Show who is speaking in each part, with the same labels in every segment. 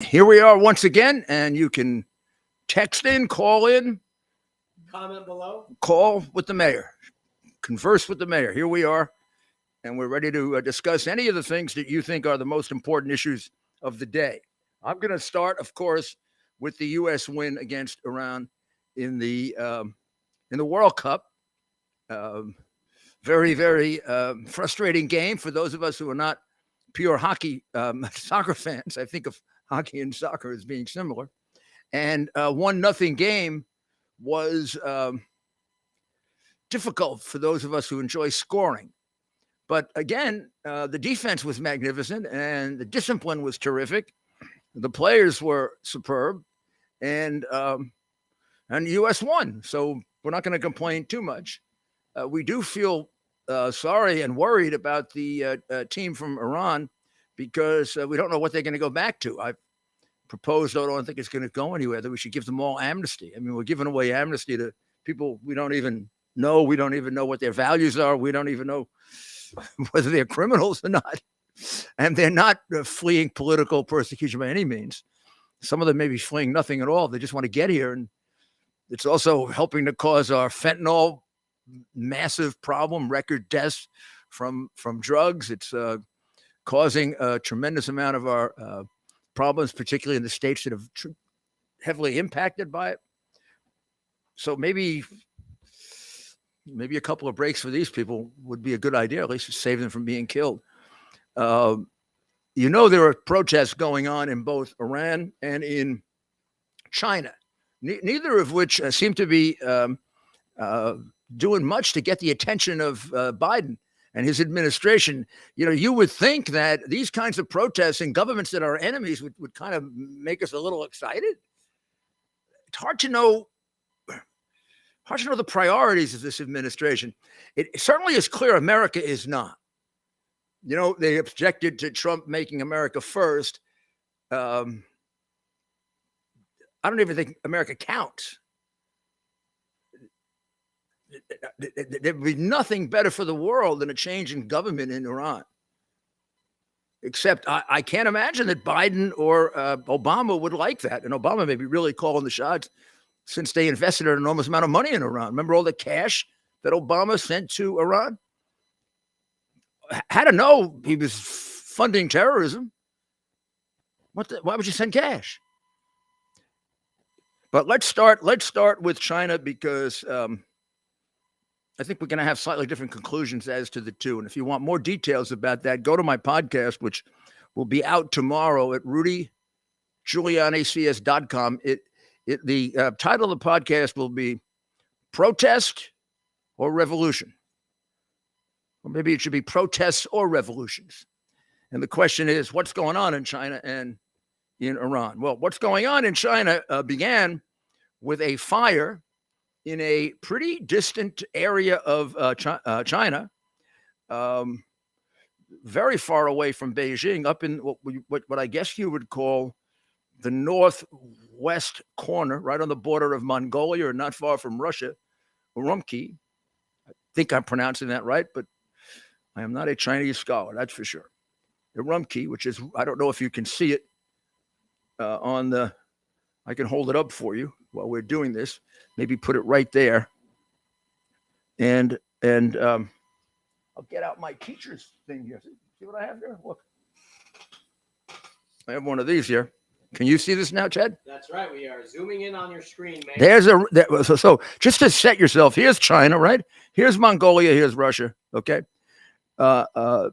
Speaker 1: Here we are once again, and you can text in, call in,
Speaker 2: Comment below.
Speaker 1: call with the mayor, converse with the mayor. Here we are, and we're ready to discuss any of the things that you think are the most important issues of the day. I'm going to start, of course, with the U.S. win against Iran in the World Cup. Um, very frustrating game for those of us who are not pure hockey soccer fans. I think of hockey and soccer as being similar. And 1-0 game was difficult for those of us who enjoy scoring. But again, the defense was magnificent and the discipline was terrific. The players were superb, and the U.S. won. So we're not going to complain too much. We do feel sorry and worried about the team from Iran because we don't know what they're going to go back to. I've proposed, I don't think it's going to go anywhere, that we should give them all amnesty. I mean, we're giving away amnesty to people we don't even know. We don't even know what their values are. We don't even know whether they're criminals or not. And they're not fleeing political persecution by any means. Some of them may be fleeing nothing at all. They just want to get here. And it's also helping to cause our fentanyl massive problem, record deaths from drugs. It's causing a tremendous amount of our problems, particularly in the states that have heavily impacted by it. So maybe a couple of breaks for these people would be a good idea, at least to save them from being killed. There are protests going on in both Iran and in China, neither of which seem to be doing much to get the attention of Biden and his administration. You would think that these kinds of protests in governments that are enemies would kind of make us a little excited. It's hard to know the priorities of this administration. It certainly is clear America is not. They objected to Trump making America first. I don't even think America counts. There would be nothing better for the world than a change in government in Iran. Except I can't imagine that Biden or Obama would like that. And Obama may be really calling the shots since they invested an enormous amount of money in Iran. Remember all the cash that Obama sent to Iran? Had to know he was funding terrorism. Why would you send cash? But let's start with China because I think we're going to have slightly different conclusions as to the two. And if you want more details about that, go to my podcast, which will be out tomorrow at rudygiulianics.com. The title of the podcast will be Protest or Revolution. Or maybe it should be Protests or Revolutions. And the question is, what's going on in China and in Iran? Well, what's going on in China began with a fire in a pretty distant area of China, very far away from Beijing, up in what I guess you would call the northwest corner, right on the border of Mongolia, or not far from Russia, Urumqi. I think I'm pronouncing that right, but I am not a Chinese scholar, that's for sure. Urumqi, which is, I don't know if you can see it I can hold it up for you while we're doing this. Maybe put it right there. And I'll get out my teacher's thing here. See what I have here? Look. I have one of these here. Can you see this now, Chad?
Speaker 2: That's right. We are zooming in on your screen, man.
Speaker 1: So just to set yourself, here's China, right? Here's Mongolia, here's Russia, okay? And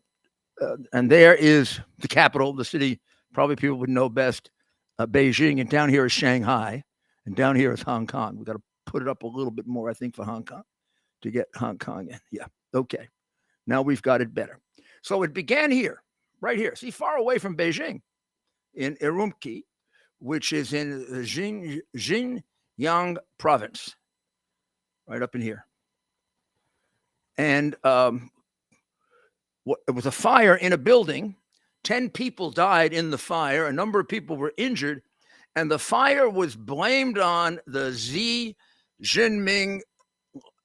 Speaker 1: there is the capital, the city, probably people would know best, Beijing, and down here is Shanghai, and down here is Hong Kong. We got to put it up a little bit more, I think, for Hong Kong to get Hong Kong in. Yeah, okay. Now we've got it better. So it began here, right here. See, far away from Beijing, in Urumqi, which is in the Xinjiang province, right up in here. And it was a fire in a building. 10 people died in the fire. A number of people were injured. And the fire was blamed on the Xi Jinping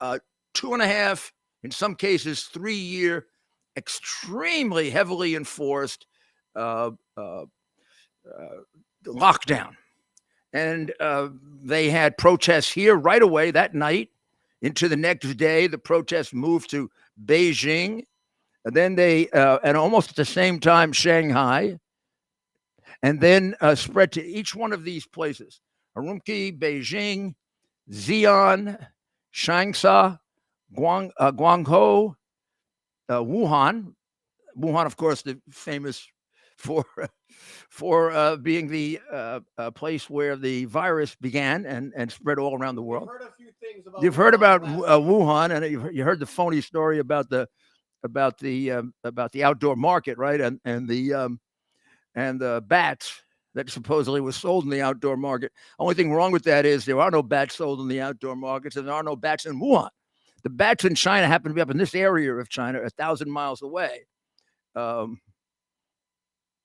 Speaker 1: 2.5, in some cases 3-year, extremely heavily enforced lockdown. And they had protests here right away that night. Into the next day, the protests moved to Beijing. And then and almost at the same time, Shanghai. And then spread to each one of these places: Urumqi, Beijing, Xi'an, Changsha, Guangzhou, Wuhan. Wuhan, of course, the famous for being the place where the virus began and spread all around the world.
Speaker 2: Heard a few things about
Speaker 1: You've heard about
Speaker 2: last
Speaker 1: Wuhan, and you heard the phony story about the outdoor market, right? And the bats that supposedly was sold in the outdoor market. Only thing wrong with that is there are no bats sold in the outdoor markets, and there are no bats in Wuhan. The bats in China happen to be up in this area of China, 1,000 miles away.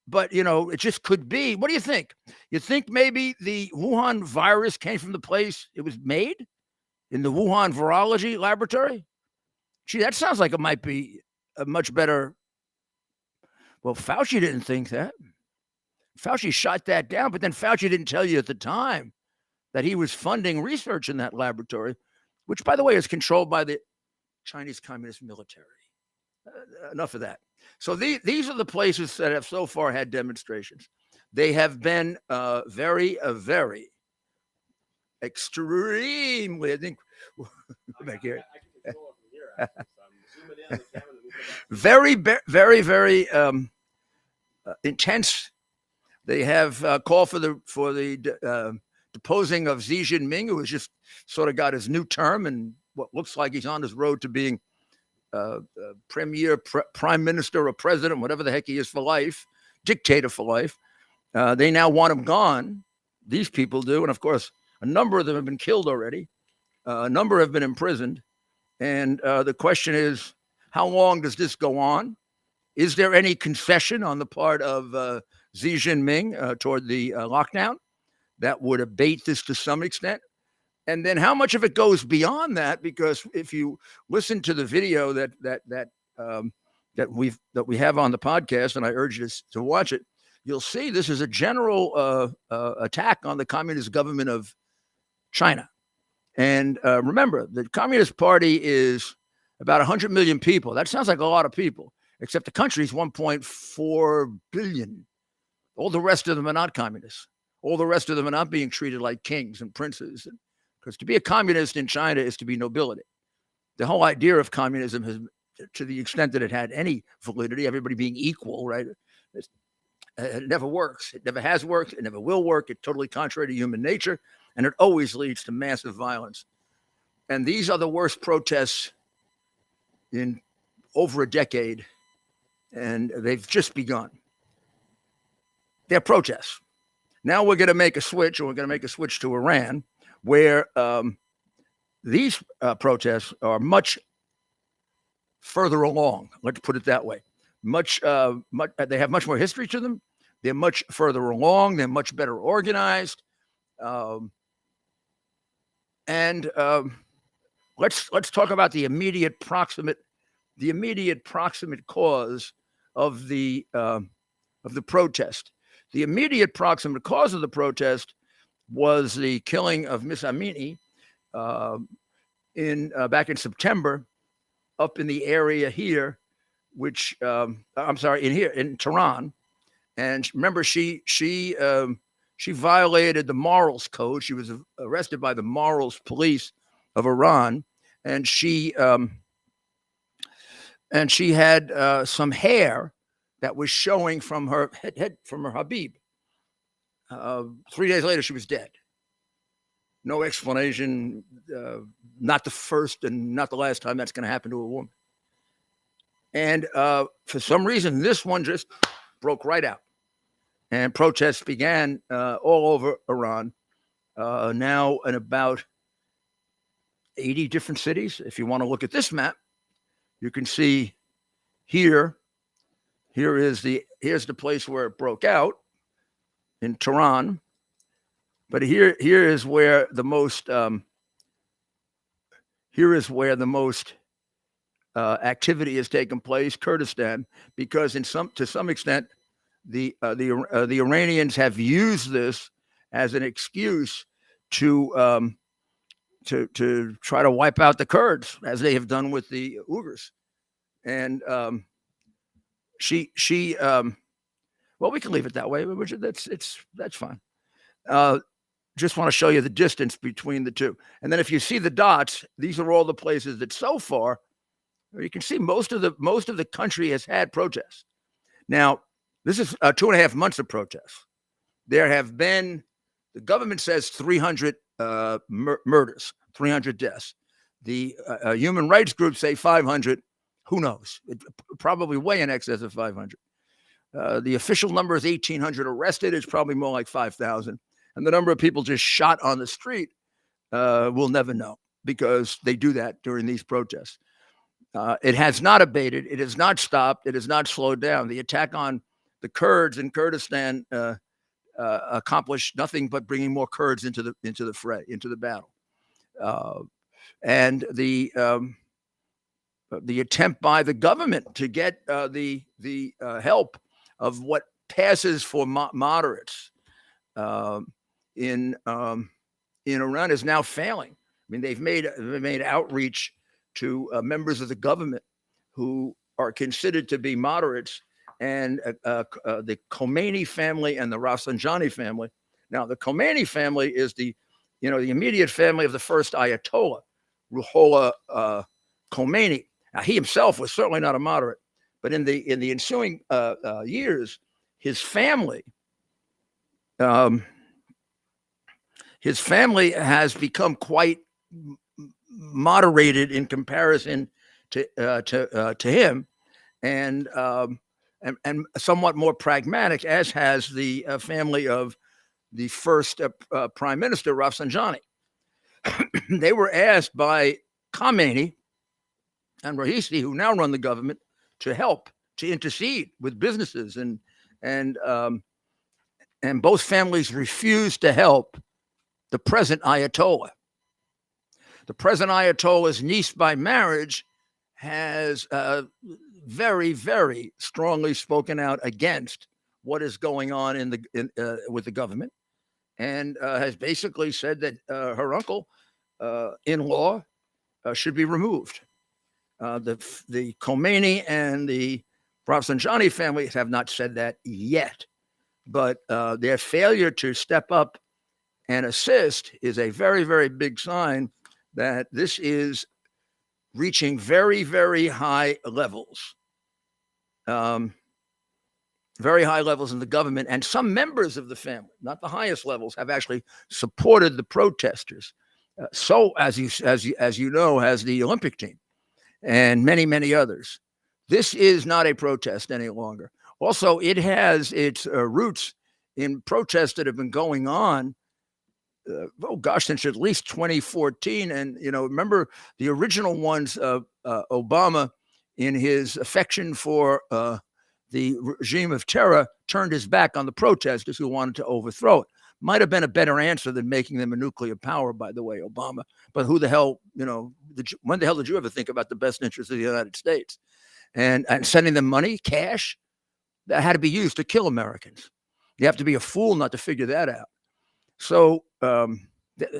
Speaker 1: But, it just could be. What do you think? You think maybe the Wuhan virus came from the place it was made, in the Wuhan virology laboratory? Gee, that sounds like it might be a much better. Well, Fauci didn't think that. Fauci shot that down, but then Fauci didn't tell you at the time that he was funding research in that laboratory, which, by the way, is controlled by the Chinese Communist military. Enough of that. So these are the places that have so far had demonstrations. They have been very extremely, I think, back here.
Speaker 2: I can control it from here, actually, so I'm zooming in on the camera.
Speaker 1: Very intense. They have called for the deposing of Xi Jinping, who has just sort of got his new term and what looks like he's on his road to being prime minister or president, whatever the heck he is for life, dictator for life. They now want him gone. These people do. And of course, a number of them have been killed already. A number have been imprisoned. And the question is, how long does this go on? Is there any concession on the part of Xi Jinping toward the lockdown that would abate this to some extent? And then how much of it goes beyond that? Because if you listen to the video that we have on the podcast, and I urge you to watch it, you'll see this is a general attack on the Communist government of China. And remember, the Communist Party is about 100 million people. That sounds like a lot of people, except the country's 1.4 billion. All the rest of them are not communists. All the rest of them are not being treated like kings and princes. Because to be a communist in China is to be nobility. The whole idea of communism has, to the extent that it had any validity, everybody being equal, right? It never works. It never has worked. It never will work. It's totally contrary to human nature. And it always leads to massive violence. And these are the worst protests in over a decade. And they've just begun. They're protests. Now we're going to make a switch, and we're going to make a switch to Iran, where these protests are much further along. Let's put it that way. They have much more history to them. They're much further along. They're much better organized. And let's talk about the immediate proximate cause of the protest. The immediate proximate cause of the protest was the killing of Miss Amini back in September, up in the area here, which in Tehran. And remember, she violated the morals code. She was arrested by the morals police of Iran, and she had some hair that was showing from her head from her Habib. 3 days later, she was dead. No explanation. Not the first and not the last time that's going to happen to a woman. And for some reason, this one just broke right out. And protests began all over Iran, now in about 80 different cities. If you want to look at this map, you can see here. Here's the place where it broke out in Tehran. But here is where the most activity has taken place, Kurdistan, because to some extent, the Iranians have used this as an excuse to try to wipe out the Kurds, as they have done with the Uyghurs. And well, we can leave it that way. That's fine. Just want to show you the distance between the two. And then if you see the dots, these are all the places that so far you can see most of the country has had protests. Now, this is 2.5 months of protests. There have been, the government says 300 murders, 300 deaths. The human rights groups say 500. Who knows? Probably way in excess of 500. The official number is 1,800 arrested. It's probably more like 5,000. And the number of people just shot on the street, we'll never know, because they do that during these protests. It has not abated. It has not stopped. It has not slowed down. The attack on the Kurds in Kurdistan accomplished nothing but bringing more Kurds into the fray, into the battle. And the attempt by the government to get the help of what passes for moderates in Iran is now failing. I mean, they've made outreach to members of the government who are considered to be moderates, and the Khomeini family and the Rafsanjani family. Now, the Khomeini family is the immediate family of the first Ayatollah, Ruhollah Khomeini. Now, he himself was certainly not a moderate, but in the ensuing years, his family has become quite moderated in comparison to him, and somewhat more pragmatic, as has the family of the first Prime Minister Rafsanjani. They were asked by Khomeini and Raisi, who now run the government, to help, to intercede with businesses, and both families refused to help the present Ayatollah. The present Ayatollah's niece by marriage has very, very strongly spoken out against what is going on with the government, and has basically said that her uncle in-law should be removed. The Khomeini and the Rafsanjani families have not said that yet, but their failure to step up and assist is a very, very big sign that this is reaching very, very high levels. Very high levels in the government, and some members of the family, not the highest levels, have actually supported the protesters. So, as you know, has the Olympic team and many, many others. This is not a protest any longer. Also, it has its roots in protests that have been going on, since at least 2014. And, remember the original ones of Obama, in his affection for the regime of terror, turned his back on the protesters who wanted to overthrow it. Might have been a better answer than making them a nuclear power, by the way, Obama. But who the hell, when the hell did you ever think about the best interests of the United States? And sending them money, cash, that had to be used to kill Americans. You have to be a fool not to figure that out. So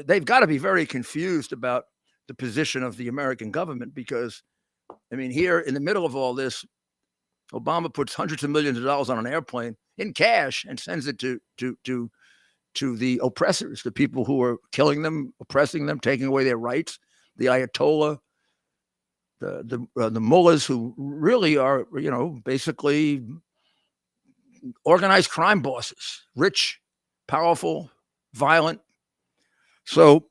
Speaker 1: they've got to be very confused about the position of the American government, because, I mean, here in the middle of all this, Obama puts hundreds of millions of dollars on an airplane in cash and sends it to the oppressors, the people who are killing them, oppressing them, taking away their rights, the Ayatollah, the mullahs, who really are, basically organized crime bosses, rich, powerful, violent. So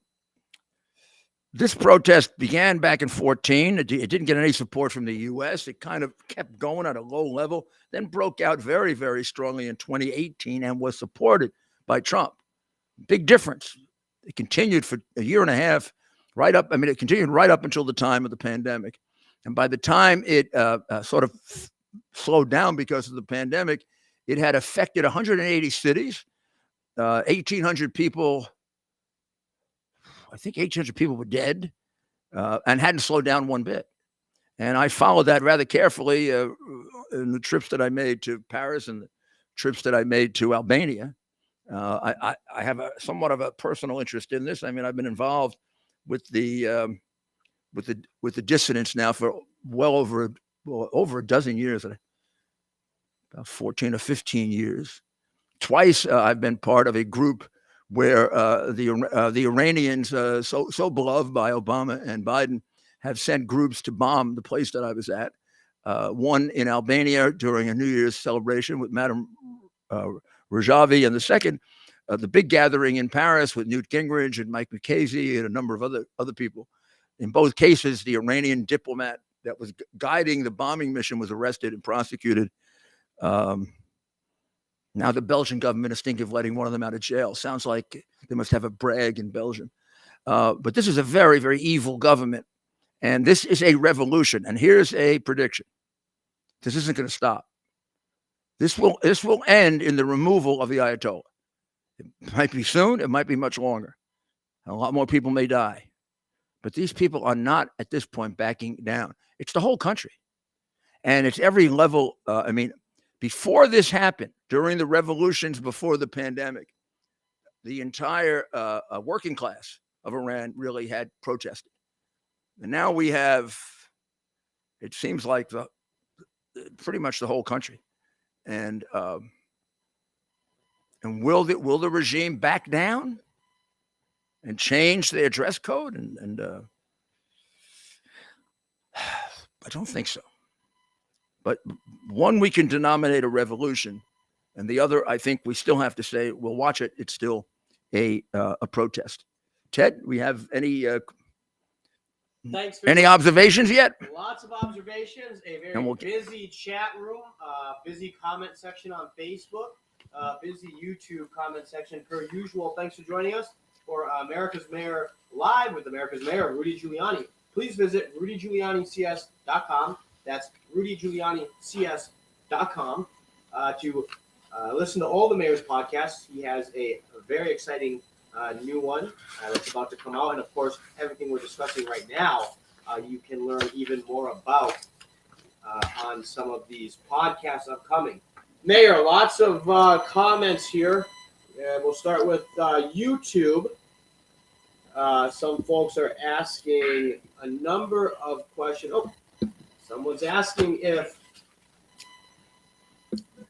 Speaker 1: this protest began back in 2014. It didn't get any support from the U.S. It kind of kept going at a low level, then broke out very, very strongly in 2018 and was supported by Trump. Big difference. It continued for a year and a half, it continued right up until the time of the pandemic. And by the time it sort of slowed down because of the pandemic, it had affected 180 cities, 1,800 people. I think 1,800 people were dead, and hadn't slowed down one bit. And I followed that rather carefully in the trips that I made to Paris and trips that I made to Albania. I have somewhat of a personal interest in this. I mean, I've been involved with the dissidents now for well over a dozen years, about 14 or 15 years. Twice I've been part of a group where the Iranians, so beloved by Obama and Biden, have sent groups to bomb the place that I was at. One in Albania during a New Year's celebration with Madame Rajavi, and the second, the big gathering in Paris with Newt Gingrich and Mike McKasey and a number of other people. In both cases, the Iranian diplomat that was guiding the bombing mission was arrested and prosecuted. Now the Belgian government is thinking of letting one of them out of jail. Sounds like they must have a brag in Belgium. But this is a very, very evil government. And this is a revolution. And here's a prediction. This isn't going to stop. This will end in the removal of the Ayatollah. It might be soon. It might be much longer. A lot more people may die. But these people are not, at this point, backing down. It's the whole country. And it's every level. Before this happened, during the revolutions before the pandemic, the entire working class of Iran really had protested. And now we have, it seems like pretty much the whole country. And will the regime back down and change their dress code? And I don't think so. But one, we can denominate a revolution, and the other, I think we still have to say, we'll watch it. It's still a protest. Ted, we have any observations yet?
Speaker 2: Lots of observations. A very busy chat room, busy comment section on Facebook, busy YouTube comment section per usual. Thanks for joining us for America's Mayor Live with America's Mayor Rudy Giuliani. Please visit rudygiulianics.com. That's rudygiulianics.com to listen to all the mayor's podcasts. He has a very exciting new one that's about to come out. And, of course, everything we're discussing right now, you can learn even more about on some of these podcasts upcoming. Mayor, lots of comments here. We'll start with YouTube. Some folks are asking a number of questions. Oh, someone's asking if.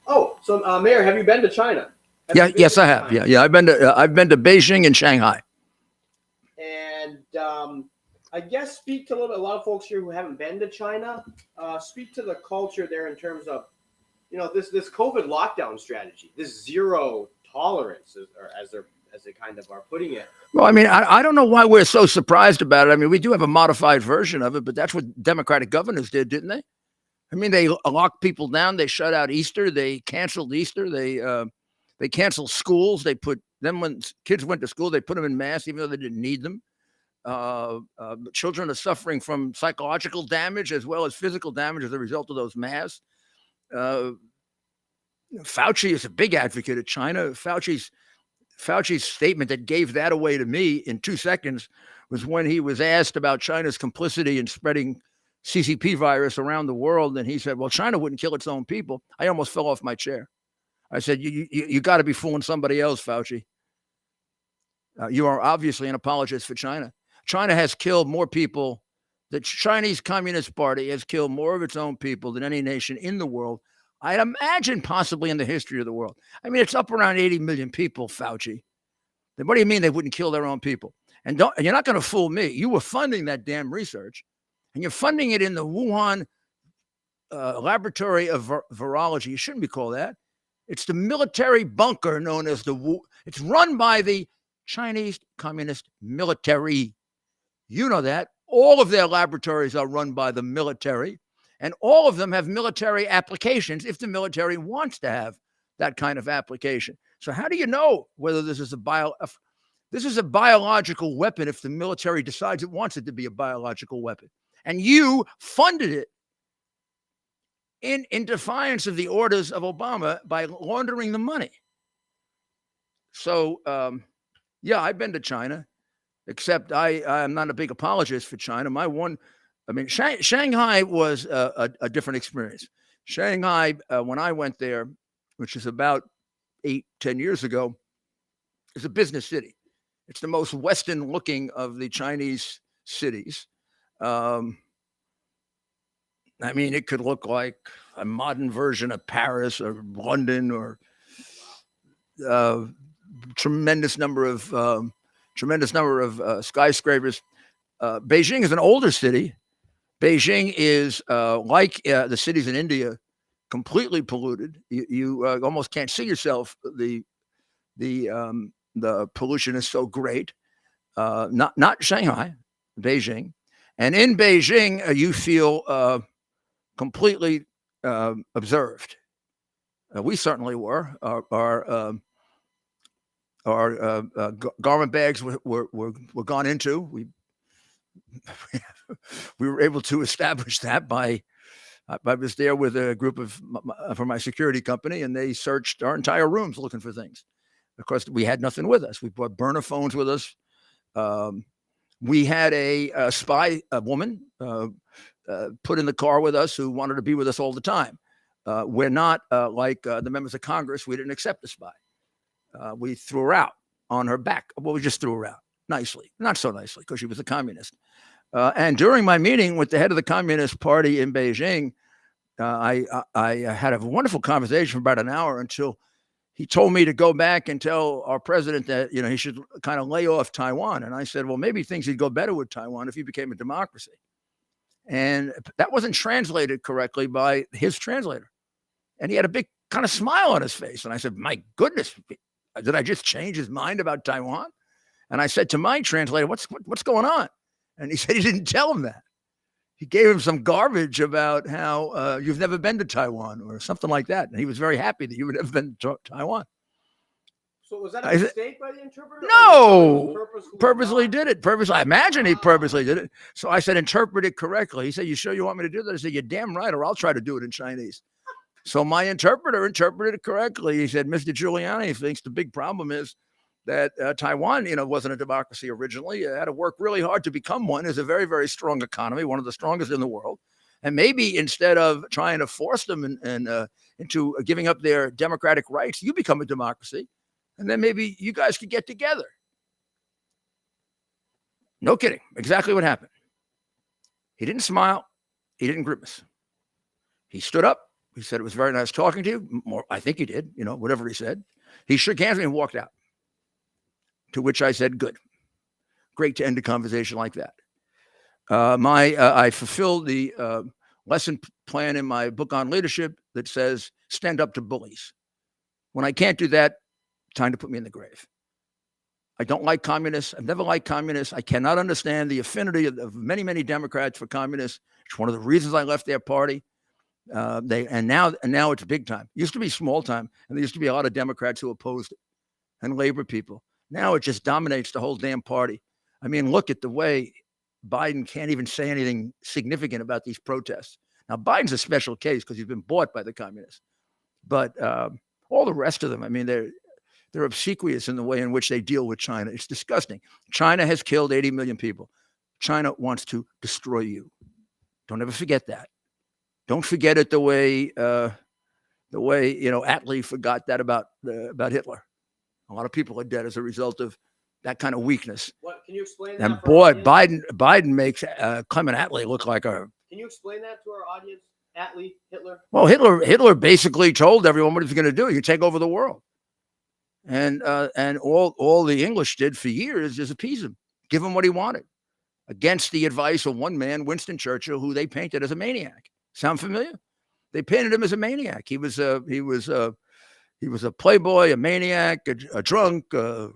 Speaker 2: Oh, so Mayor, have you been to China?
Speaker 1: Yes, I have. China? Yeah. I've been to Beijing and Shanghai.
Speaker 2: And I guess speak to a lot of folks here who haven't been to China. Speak to the culture there in terms of, this COVID lockdown strategy, this zero tolerance, or as they kind of are putting it.
Speaker 1: Well, I mean, I don't know why we're so surprised about it. I mean, we do have a modified version of it, but that's what Democratic governors did, didn't they? I mean, they locked people down. They shut out Easter. They canceled Easter. They canceled schools. They put them, when kids went to school, they put them in masks, even though they didn't need them. Children are suffering from psychological damage as well as physical damage as a result of those masks. Fauci is a big advocate of China. Fauci's statement that gave that away to me in 2 seconds was when he was asked about China's complicity in spreading CCP virus around the world. And he said, well, China wouldn't kill its own people. I almost fell off my chair. I said, you got to be fooling somebody else, Fauci. You are obviously an apologist for China. China has killed more people. The Chinese Communist Party has killed more of its own people than any nation in the world. I'd imagine possibly in the history of the world. I mean, it's up around 80 million people, Fauci. What do you mean they wouldn't kill their own people? And you're not going to fool me. You were funding that damn research, and you're funding it in the Wuhan Laboratory of Virology. You shouldn't be called that. It's the military bunker known as it's run by the Chinese Communist military. You know that. All of their laboratories are run by the military, and all of them have military applications if the military wants to have that kind of application. So how do you know whether this is a biological weapon if the military decides it wants it to be a biological weapon? And you funded it in defiance of the orders of Obama by laundering the money. So, I've been to China, except I'm not a big apologist for China. Shanghai was a different experience. Shanghai, when I went there, which is about 8-10 years ago, is a business city. It's the most Western looking of the Chinese cities. Um, I mean, it could look like a modern version of Paris or London, or uh, tremendous number of skyscrapers. Beijing is an older city. Beijing is like the cities in India, completely polluted. You almost can't see yourself. The pollution is so great. Not Shanghai, Beijing, and in Beijing you feel completely observed. We certainly were. Our garment bags were gone into. We were able to establish that by I was there with a group of from my security company, and they searched our entire rooms looking for things. Of course, we had nothing with us. We brought burner phones with us. Um, we had a spy, a woman, put in the car with us who wanted to be with us all the time. We're not like the members of Congress. We didn't accept the spy. We threw her out on her back. Well, we just threw her out nicely, not so nicely, because she was a communist. And during my meeting with the head of the Communist Party in Beijing, I had a wonderful conversation for about an hour until he told me to go back and tell our president that he should kind of lay off Taiwan. And I said, well, maybe things would go better with Taiwan if he became a democracy. And that wasn't translated correctly by his translator. And he had a big kind of smile on his face. And I said, my goodness, did I just change his mind about Taiwan? And I said to my translator, what's going on? And he said he didn't tell him that. He gave him some garbage about how you've never been to Taiwan or something like that. And he was very happy that you had never been to Taiwan.
Speaker 2: So was that a mistake by the interpreter?
Speaker 1: No, purposely did it. Purposely, I imagine he purposely did it. So I said, interpret it correctly. He said, you sure you want me to do that? I said, you're damn right, or I'll try to do it in Chinese. So my interpreter interpreted it correctly. He said, Mr. Giuliani thinks the big problem is that Taiwan, wasn't a democracy originally. It had to work really hard to become one. It's a very, very strong economy, one of the strongest in the world. And maybe instead of trying to force them into giving up their democratic rights, you become a democracy. And then maybe you guys could get together. No kidding. Exactly what happened. He didn't smile. He didn't grimace. He stood up. He said, it was very nice talking to you. More, I think he did, whatever he said. He shook hands with me and walked out. To which I said, good. Great to end a conversation like that. I fulfilled the lesson plan in my book on leadership that says, stand up to bullies. When I can't do that, time to put me in the grave. I don't like communists. I've never liked communists. I cannot understand the affinity of many, many Democrats for communists. It's one of the reasons I left their party. Now it's big time. It used to be small time, and there used to be a lot of Democrats who opposed it, and labor people. Now it just dominates the whole damn party. I mean, look at the way Biden can't even say anything significant about these protests. Now, Biden's a special case because he's been bought by the communists, but all the rest of them, I mean, they're obsequious in the way in which they deal with China. It's disgusting. China has killed 80 million people. China wants to destroy you. Don't ever forget that. Don't forget it the way Attlee forgot that about Hitler. A lot of people are dead as a result of that kind of weakness.
Speaker 2: What can you explain that?
Speaker 1: And boy, Biden makes Clement Attlee look like a.
Speaker 2: Can you explain that to our audience? Attlee, Hitler.
Speaker 1: Well, Hitler basically told everyone what he was going to do. You take over the world, and all the English did for years is appease him, give him what he wanted, against the advice of one man, Winston Churchill, who they painted as a maniac. Sound familiar? They painted him as a maniac. He was a playboy, a maniac, a drunk. I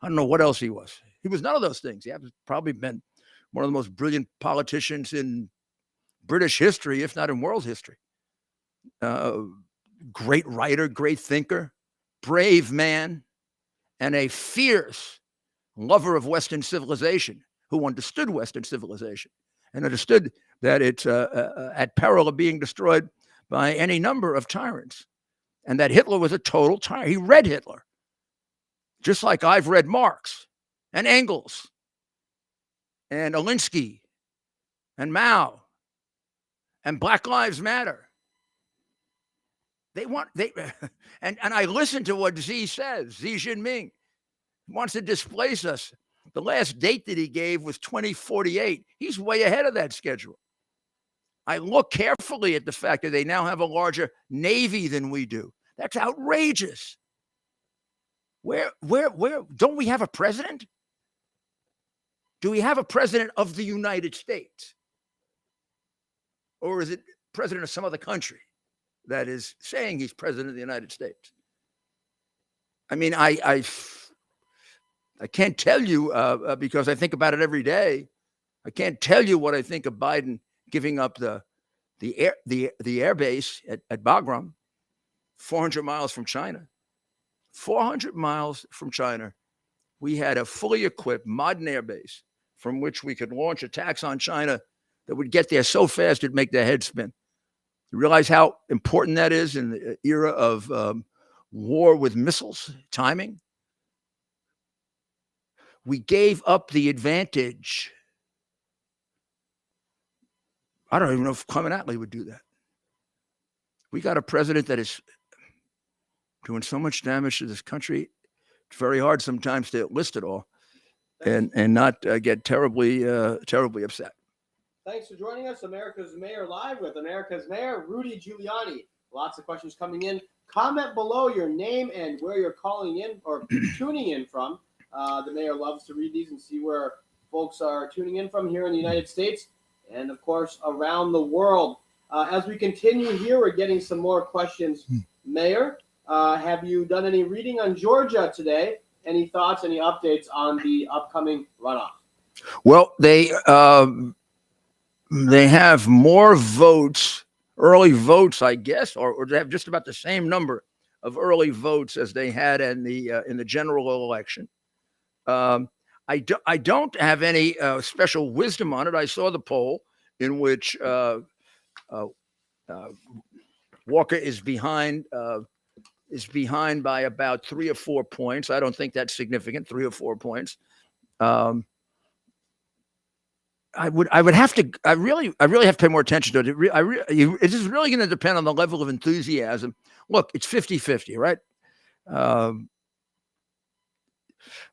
Speaker 1: don't know what else he was. He was none of those things. He had probably been one of the most brilliant politicians in British history, if not in world history. Great writer, great thinker, brave man, and a fierce lover of Western civilization who understood Western civilization and understood that it's at peril of being destroyed by any number of tyrants. And that Hitler was a total tyrant. He read Hitler, just like I've read Marx and Engels and Alinsky and Mao and Black Lives Matter. and I listen to what Xi says. Xi Jinping wants to displace us. The last date that he gave was 2048. He's way ahead of that schedule. I look carefully at the fact that they now have a larger Navy than we do. That's outrageous. Where don't we have a president? Do we have a president of the United States? Or is it president of some other country that is saying he's president of the United States? I mean, I can't tell you because I think about it every day. I can't tell you what I think of Biden giving up the air base at Bagram, 400 miles from China. 400 miles from China, we had a fully equipped modern air base from which we could launch attacks on China that would get there so fast it'd make their head spin. You realize how important that is in the era of war with missiles, timing? We gave up the advantage. I don't even know if Clement Attlee would do that. We got a president that is doing so much damage to this country. It's very hard sometimes to list it all and not get terribly upset.
Speaker 2: Thanks for joining us, America's Mayor Live with America's Mayor Rudy Giuliani. Lots of questions coming in. Comment below your name and where you're calling in or tuning in from. The mayor loves to read these and see where folks are tuning in from here in the United States and, of course, around the world. As we continue here, we're getting some more questions. Mayor, have you done any reading on Georgia today? Any thoughts, any updates on the upcoming runoff?
Speaker 1: Well, they have more votes, early votes, I guess, or they have just about the same number of early votes as they had in the general election. I don't have any special wisdom on it. I saw the poll in which Walker is behind by about 3 or 4 points. I don't think that's significant, 3 or 4 points. I really have to pay more attention to it. It is really going to depend on the level of enthusiasm. Look, it's 50-50, right?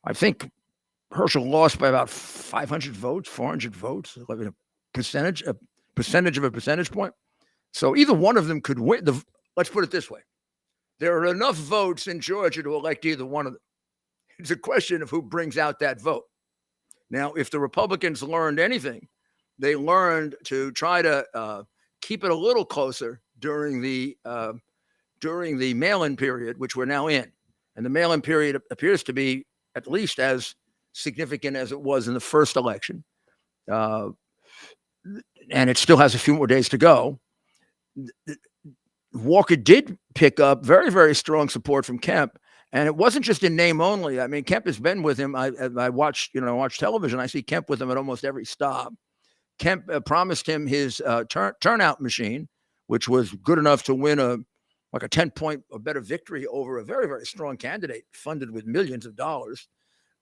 Speaker 1: I think Herschel lost by about 500 votes, 400 votes, a percentage of a percentage point. So either one of them could win. Let's put it this way. There are enough votes in Georgia to elect either one of them. It's a question of who brings out that vote. Now, if the Republicans learned anything, they learned to try to keep it a little closer during the mail-in period, which we're now in. And the mail-in period appears to be at least as significant as it was in the first election. And it still has a few more days to go. Walker did pick up very, very strong support from Kemp. And it wasn't just in name only. I mean, Kemp has been with him. I watch television. I see Kemp with him at almost every stop. Kemp promised him his turnout machine, which was good enough to win a 10-point or better victory over a very, very strong candidate funded with millions of dollars.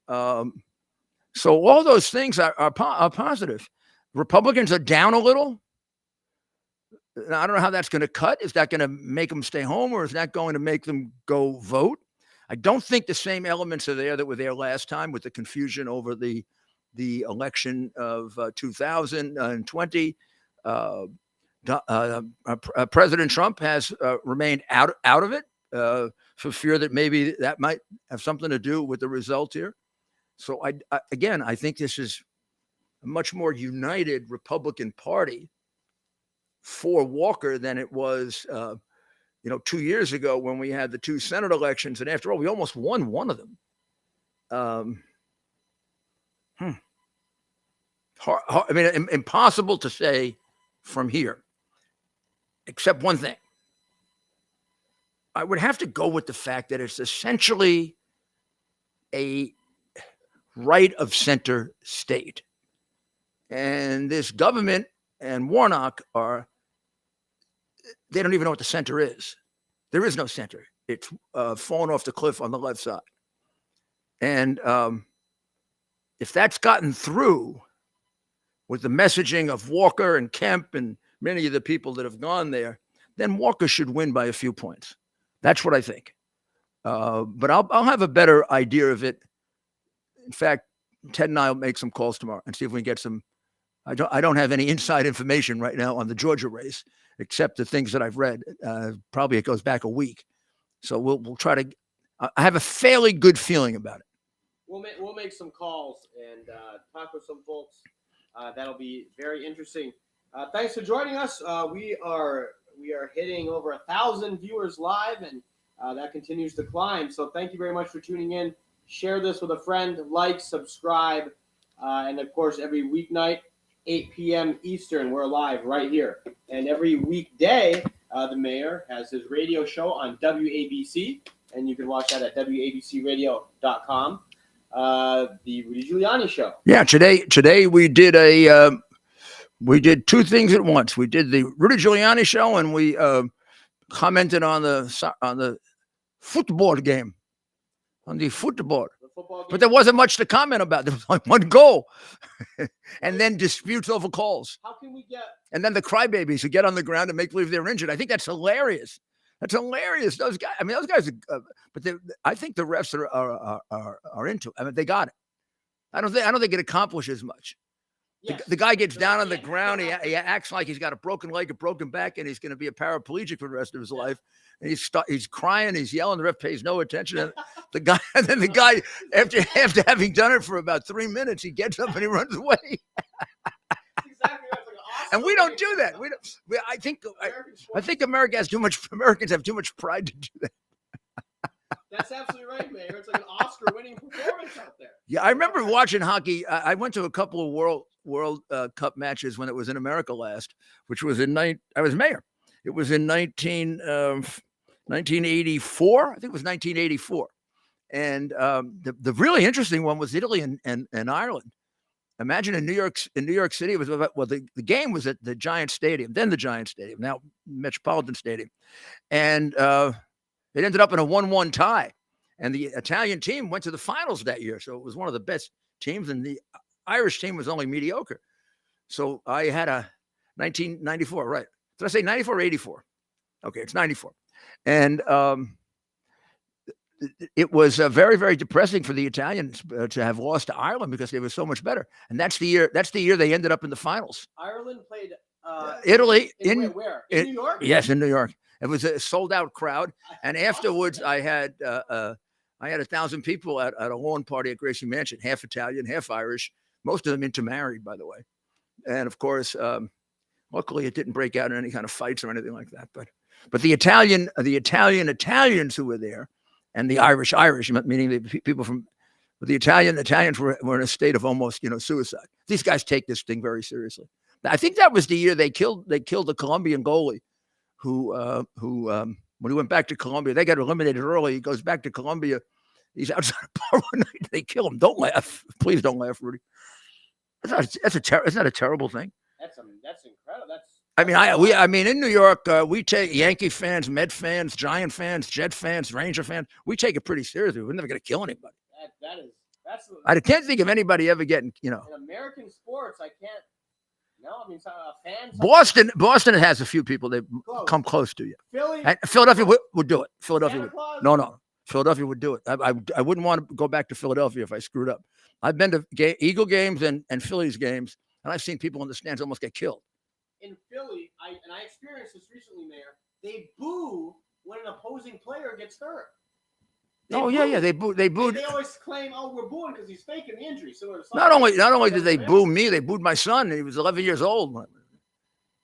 Speaker 1: So all those things are positive. Republicans are down a little. I don't know how that's going to cut. Is that going to make them stay home, or is that going to make them go vote? I don't think the same elements are there that were there last time with the confusion over the election of 2020. President Trump has remained out of it for fear that maybe that might have something to do with the result here. So I think this is a much more united Republican Party for Walker than it was 2 years ago when we had the 2 Senate elections. And after all, we almost won one of them. Impossible to say from here, except one thing. I would have to go with the fact that it's essentially a right of center state. And this government and Warnock they don't even know what the center is. There is no center. It's fallen off the cliff on the left side. And if that's gotten through with the messaging of Walker and Kemp and many of the people that have gone there, then Walker should win by a few points. That's what I think. But I'll have a better idea of it. In fact, Ted and I will make some calls tomorrow and see if we can get some. I don't have any inside information right now on the Georgia race, except the things that I've read. Probably it goes back a week, so we'll try to. I have a fairly good feeling about it.
Speaker 2: We'll make some calls and talk with some folks. That'll be very interesting. Thanks for joining us. We are hitting over 1,000 viewers live, and that continues to climb. So thank you very much for tuning in. Share this with a friend, like, subscribe, and of course every weeknight, 8 p.m. Eastern, we're live right here. And every weekday, the mayor has his radio show on WABC, and you can watch that at wabcradio.com. The Rudy Giuliani show.
Speaker 1: Yeah, today we did we did two things at once. We did the Rudy Giuliani show, and we commented on the football game, on the football. But there wasn't much to comment about. There was like one goal, and then disputes over calls.
Speaker 2: How can we get?
Speaker 1: And then the crybabies who get on the ground and make believe they're injured. I think that's hilarious. That's hilarious. Those guys. I mean, those guys. But I think the refs are into it. I mean, they got it. I don't think it accomplishes much. Yes. The guy gets down on the ground. He acts like he's got a broken leg, a broken back, and he's going to be a paraplegic for the rest of his life. And he's crying, he's yelling. The ref pays no attention. And the guy, after having done it for about 3 minutes, he gets up and he runs away.
Speaker 2: Exactly. That's like awesome.
Speaker 1: And we don't do that. I think Americans have too much pride to do that.
Speaker 2: That's absolutely right, Mayor. It's like an Oscar-winning performance out there.
Speaker 1: Yeah, I remember watching hockey. I went to a couple of World Cup matches when it was in America last, which was I was mayor. It was in 1984. I think it was 1984. And the really interesting one was Italy and Ireland. Imagine in New York City, it was the game was at the Giant Stadium, then the Giant Stadium, now Metropolitan Stadium, and it ended up in a 1-1 tie, and the Italian team went to the finals that year. So it was one of the best teams, and the Irish team was only mediocre. So I had a 1994, right? Did I say 94 or 84? Okay, it's 94. And it was very, very depressing for the Italians to have lost to Ireland because they were so much better. And that's the year they ended up in the finals.
Speaker 2: Ireland played
Speaker 1: Italy
Speaker 2: where? In New York?
Speaker 1: Yes, in New York. It was a sold-out crowd, and afterwards, I had 1,000 people at a lawn party at Gracie Mansion, half Italian, half Irish, most of them intermarried, by the way. And of course, luckily, it didn't break out in any kind of fights or anything like that. But the Italians who were there, and the Irish, meaning the people from the Italians were in a state of almost suicide. These guys take this thing very seriously. I think that was the year they killed the Colombian goalie. Who when he went back to Colombia, they got eliminated early. He goes back to Colombia. He's outside a bar one night. They kill him. Don't laugh. Please don't laugh, Rudy. Isn't that a terrible thing?
Speaker 2: That's incredible.
Speaker 1: I mean, in New York, we take Yankee fans, Met fans, Giant fans, Jet fans, Ranger fans. We take it pretty seriously. We're never going to kill anybody. I can't think of anybody ever getting,
Speaker 2: In American sports, I can't. No, I mean, fans.
Speaker 1: Boston has a few people that come close to you. Philadelphia would do it. Philadelphia would do it. I wouldn't want to go back to Philadelphia if I screwed up. I've been to Eagle games and Phillies games, and I've seen people in the stands almost get killed.
Speaker 2: In Philly, I experienced this recently, Mayor. They boo when an opposing player gets hurt.
Speaker 1: They booed.
Speaker 2: They always claim, we're booing because he's faking the injury. So
Speaker 1: not only did they boo me, they booed my son. He was 11 years old.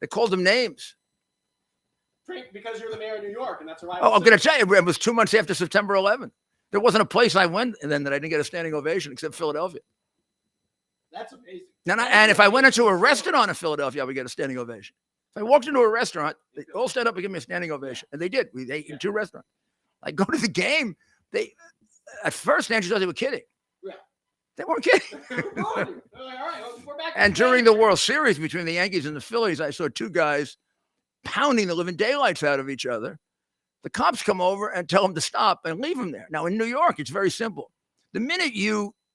Speaker 1: They called him names.
Speaker 2: Because you're the mayor of New York, and that's a right.
Speaker 1: I'm going to tell you, it was 2 months after September 11th. There wasn't a place I went then that I didn't get a standing ovation except Philadelphia.
Speaker 2: That's amazing.
Speaker 1: And if I went into a restaurant in Philadelphia, I would get a standing ovation. If I walked into a restaurant, they all stand up and give me a standing ovation, and they did. We ate in 2 restaurants. I go to the game. They at first Andrew thought they were kidding.
Speaker 2: Yeah.
Speaker 1: They weren't kidding.
Speaker 2: All right, we're back.
Speaker 1: And during the World Series between the Yankees and the Phillies, I saw 2 guys pounding the living daylights out of each other. The cops come over and tell them to stop and leave them there. Now in New York, it's very simple. The minute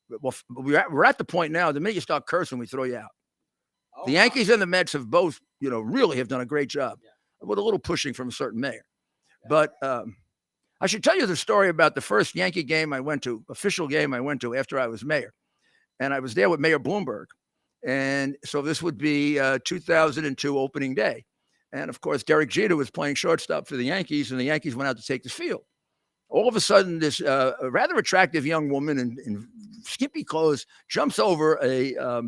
Speaker 1: we're at the point now. The minute you start cursing, we throw you out. The Yankees and the Mets have both, really have done a great job with a little pushing from a certain mayor. But I should tell you the story about the first Yankee game I went to, official game I went to after I was mayor. And I was there with Mayor Bloomberg. And so this would be 2002 opening day. And of course, Derek Jeter was playing shortstop for the Yankees, and the Yankees went out to take the field. All of a sudden, this rather attractive young woman in skimpy clothes jumps over a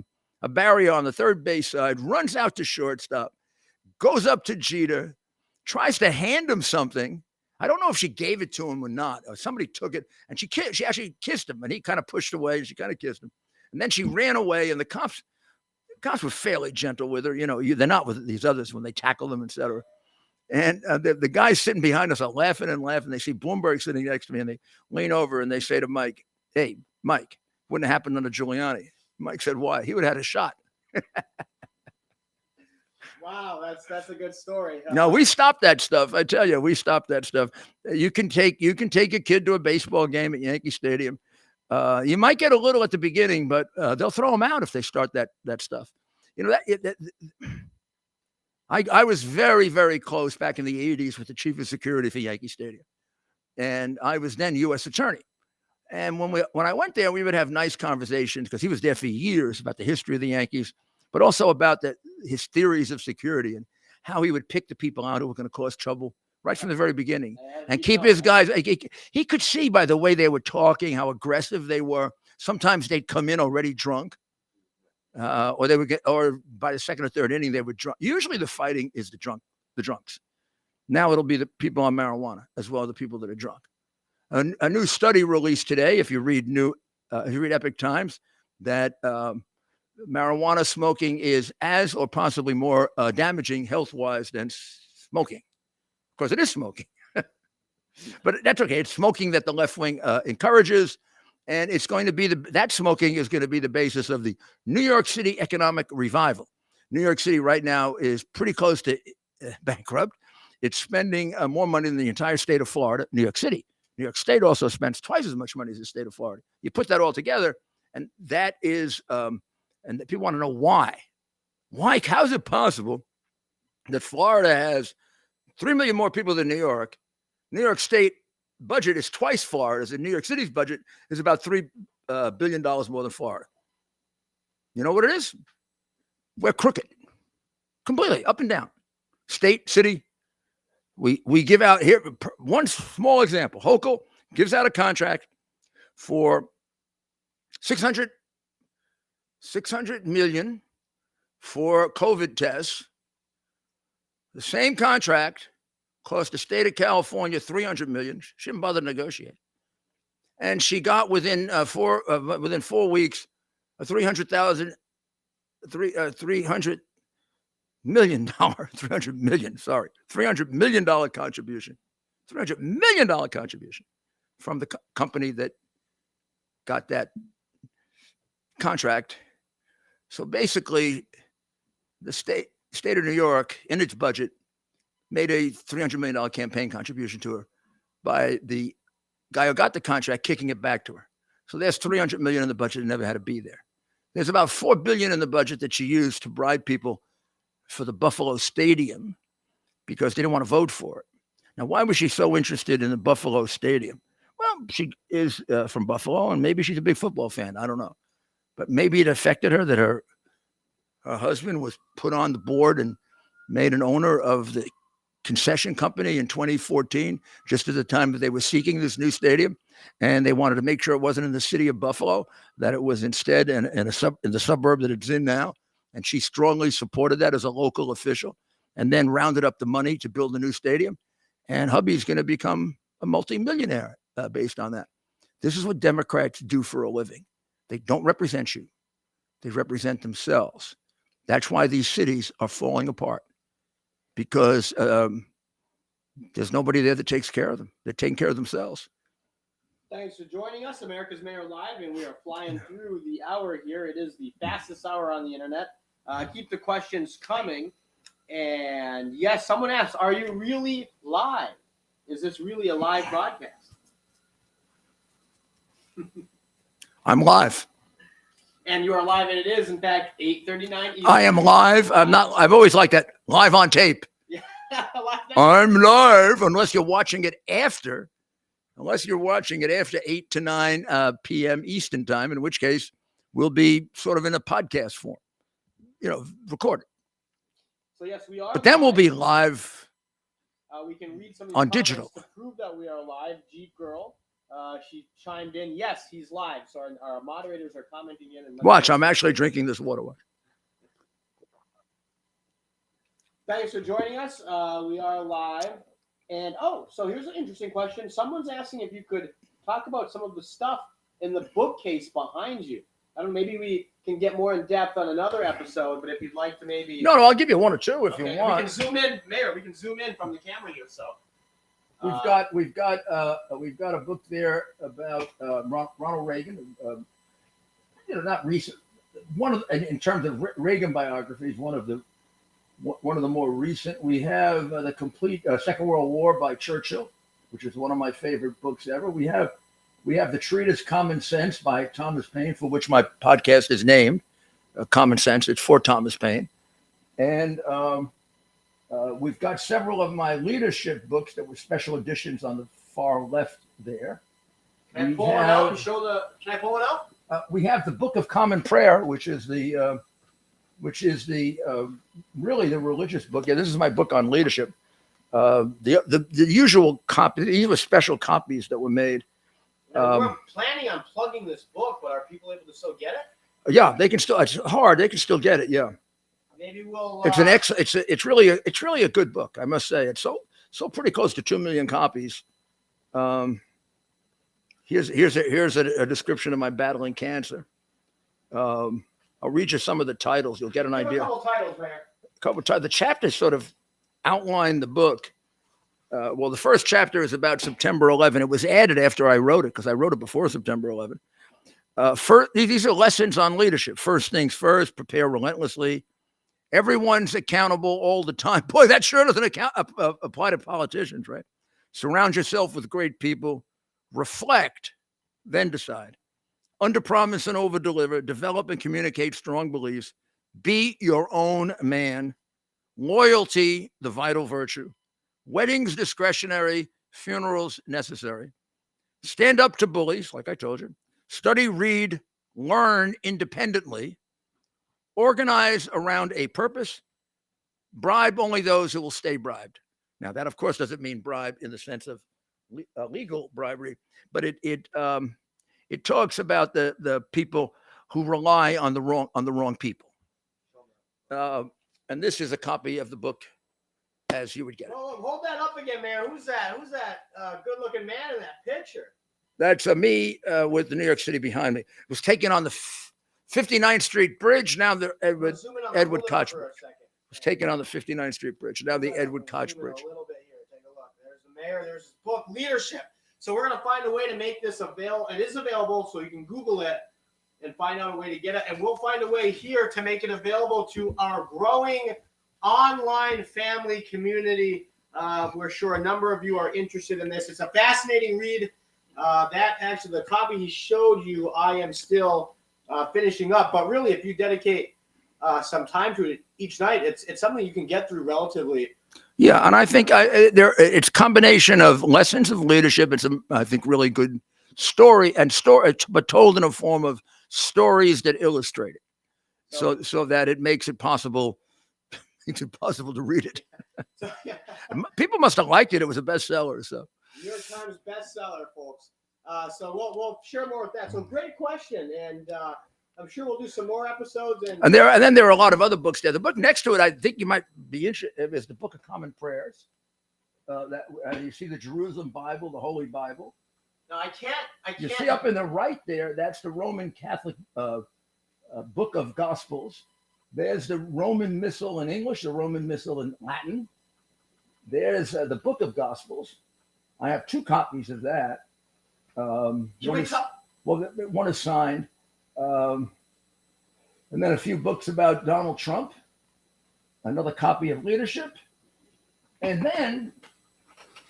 Speaker 1: barrier on the third base side, runs out to shortstop, goes up to Jeter, tries to hand him something. I don't know if she gave it to him or not, or somebody took it, and she actually kissed him, and he kind of pushed away, and she kind of kissed him. And then she ran away, and the cops were fairly gentle with her. You know, they're not with these others when they tackle them, etc. And the guys sitting behind us are laughing and laughing. They see Bloomberg sitting next to me, and they lean over and they say to Mike, "Hey, Mike, wouldn't have happened under Giuliani." Mike said, "Why? He would have had a shot."
Speaker 2: Wow, that's a good story.
Speaker 1: No, we stopped that stuff. I tell you, we stopped that stuff. You can take a kid to a baseball game at Yankee Stadium. You might get a little at the beginning, but they'll throw them out if they start that stuff. You know, I was very, very close back in the 80s with the chief of security for Yankee Stadium. And I was then U.S. attorney. And when I went there, we would have nice conversations because he was there for years about the history of the Yankees, but also about his theories of security and how he would pick the people out who were going to cause trouble right from the very beginning and keep his guys. He could see by the way they were talking how aggressive they were. Sometimes they'd come in already drunk. Or by the second or third inning, they were drunk. Usually the fighting is the drunks. Now it'll be the people on marijuana as well as the people that are drunk. A new study released today, if you read Epic Times, that marijuana smoking is as or possibly more damaging health-wise than smoking. Of course, it is smoking, but that's okay. It's smoking that the left wing encourages. And it's going to be that smoking is going to be the basis of the New York City economic revival. New York City right now is pretty close to bankrupt. It's spending more money than the entire state of Florida, New York City. New York State also spends twice as much money as the state of Florida. You put that all together, and that is, and people want to know why. Why? How is it possible that Florida has 3 million more people than New York? New York State budget is twice Florida's, and New York City's budget is about $3 billion more than Florida. You know what it is? We're crooked, completely up and down. State, city. We give out here one small example. Hochul gives out a contract for $600 million for COVID tests. The same contract cost the state of California $300 million. She didn't bother to negotiate, and she got within 4 weeks a $300 million contribution. $300 million contribution from the company that got that contract. So basically, the state of New York, in its budget, made a $300 million campaign contribution to her by the guy who got the contract kicking it back to her. So there's $300 million in the budget that never had to be there. There's about $4 billion in the budget that she used to bribe people for the Buffalo Stadium because they didn't want to vote for it. Now, why was she so interested in the Buffalo Stadium? Well, she is from Buffalo, and maybe she's a big football fan. I don't know. But maybe it affected her that her husband was put on the board and made an owner of the concession company in 2014, just at the time that they were seeking this new stadium. And they wanted to make sure it wasn't in the city of Buffalo, that it was instead in the suburb that it's in now. And she strongly supported that as a local official, and then rounded up the money to build a new stadium. And hubby's going to become a multimillionaire based on that. This is what Democrats do for a living. They don't represent you. They represent themselves. That's why these cities are falling apart, because there's nobody there that takes care of them. They're taking care of themselves.
Speaker 2: Thanks for joining us, America's Mayor Live, and we are flying through the hour here. It is the fastest hour on the internet. Keep the questions coming. And yes, someone asked, are you really live? Is this really a live broadcast?
Speaker 1: I'm live.
Speaker 2: And you are live, and it is, in fact, 8:39.
Speaker 1: I am live. I've always liked that. Live on tape.
Speaker 2: Yeah.
Speaker 1: I'm live, unless you're watching it after 8 to 9 p.m. Eastern time, in which case we'll be sort of in a podcast form, recorded.
Speaker 2: So yes, we are.
Speaker 1: But then
Speaker 2: live.
Speaker 1: we'll be live.
Speaker 2: We can read some of
Speaker 1: on
Speaker 2: these
Speaker 1: digital
Speaker 2: to prove that we are live. Jeep Girl, she chimed in. Yes, he's live. So our moderators are commenting in. And
Speaker 1: watch. I'm actually drinking this water. Watch.
Speaker 2: Thanks for joining us. We are live. And so here's an interesting question. Someone's asking if you could talk about some of the stuff in the bookcase behind you. I don't know, maybe we can get more in depth on another episode, but if you'd like to maybe...
Speaker 1: No, I'll give you one or two if you want.
Speaker 2: We can zoom in, Mayor. We can zoom in from the camera here. So
Speaker 1: we've got a book there about Ronald Reagan. Not recent. In terms of Reagan biographies, one of the more recent. We have the complete Second World War by Churchill, which is one of my favorite books ever. We have the treatise Common Sense by Thomas Paine, for which my podcast is named Common Sense. It's for Thomas Paine. And we've got several of my leadership books that were special editions on the far left there.
Speaker 2: Can I pull one out and show the... Can I pull it out?
Speaker 1: We have the Book of Common Prayer, which is the really the religious book. Yeah, this is my book on leadership. The usual copy. These were special copies that were made.
Speaker 2: We're planning on plugging this book, but are people able to still get it?
Speaker 1: Yeah, they can still. It's hard. They can still get it. Yeah.
Speaker 2: Maybe we'll.
Speaker 1: It's really a good book. I must say, it's so pretty close to 2 million copies. Here's a description of my battling cancer. I'll read you some of the titles. You'll get an idea.
Speaker 2: A couple titles, Mayor.
Speaker 1: The chapters sort of outline the book. Well, the first chapter is about September 11. It was added after I wrote it because I wrote it before September 11. These are lessons on leadership. First things first, prepare relentlessly. Everyone's accountable all the time. Boy, that sure doesn't apply to politicians, right? Surround yourself with great people. Reflect, then decide. Underpromise and overdeliver. Develop and communicate strong beliefs. Be your own man. Loyalty, the vital virtue. Weddings discretionary, funerals necessary. Stand up to bullies, like I told you. Study, read, learn independently. Organize around a purpose. Bribe only those who will stay bribed. Now, that, of course, doesn't mean bribe in the sense of legal bribery, but it talks about the people who rely on the wrong people. And this is a copy of the book as you would get it.
Speaker 2: Oh, hold that up again, Mayor. Who's that? Who's that good-looking man in that picture?
Speaker 1: That's me with the New York City behind me. It was taken on the 59th Street Bridge. Now the Edward Koch Bridge. It was taken on the 59th Street Bridge. Now the Edward Koch Bridge.
Speaker 2: A little bit here. Take a look. There's the mayor. There's his book, Leadership. So we're going to find a way to make this available. It is available, so you can Google it and find out a way to get it. And we'll find a way here to make it available to our growing online family community. We're sure a number of you are interested in this. It's a fascinating read. That actually, the copy he showed you, I am still finishing up. But really, if you dedicate some time to it each night, it's something you can get through relatively.
Speaker 1: Yeah, and I think it's a combination of lessons of leadership. It's I think really good story, but told in a form of stories that illustrate it, so that it makes it possible. It's impossible to read it. People must have liked it. It was a bestseller. So
Speaker 2: New York Times bestseller, folks. So we'll share more with that. So great question, and I'm sure we'll do some more episodes. And
Speaker 1: then there are a lot of other books there. The book next to it, I think you might be interested, is the Book of Common Prayers. You see the Jerusalem Bible, the Holy Bible.
Speaker 2: No, I can't.
Speaker 1: You see up in the right there, that's the Roman Catholic Book of Gospels. There's the Roman Missal in English, the Roman Missal in Latin. There's the Book of Gospels. I have 2 copies of that. One is signed. And then a few books about Donald Trump. Another copy of Leadership. And then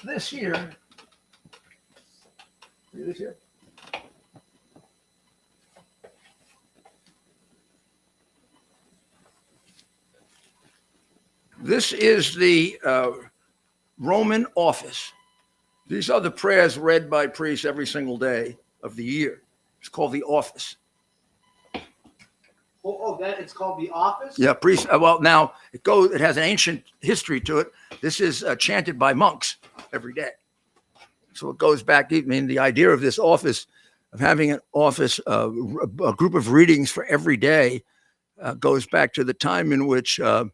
Speaker 1: this here. This here. This is the Roman office. These are the prayers read by priests every single day of the year. It's called the office.
Speaker 2: That it's called the office?
Speaker 1: Yeah, priest. Well, now it has an ancient history to it. This is chanted by monks every day. So it goes back. I mean, the idea of this office, of having an office, a group of readings for every day, goes back to the time in which the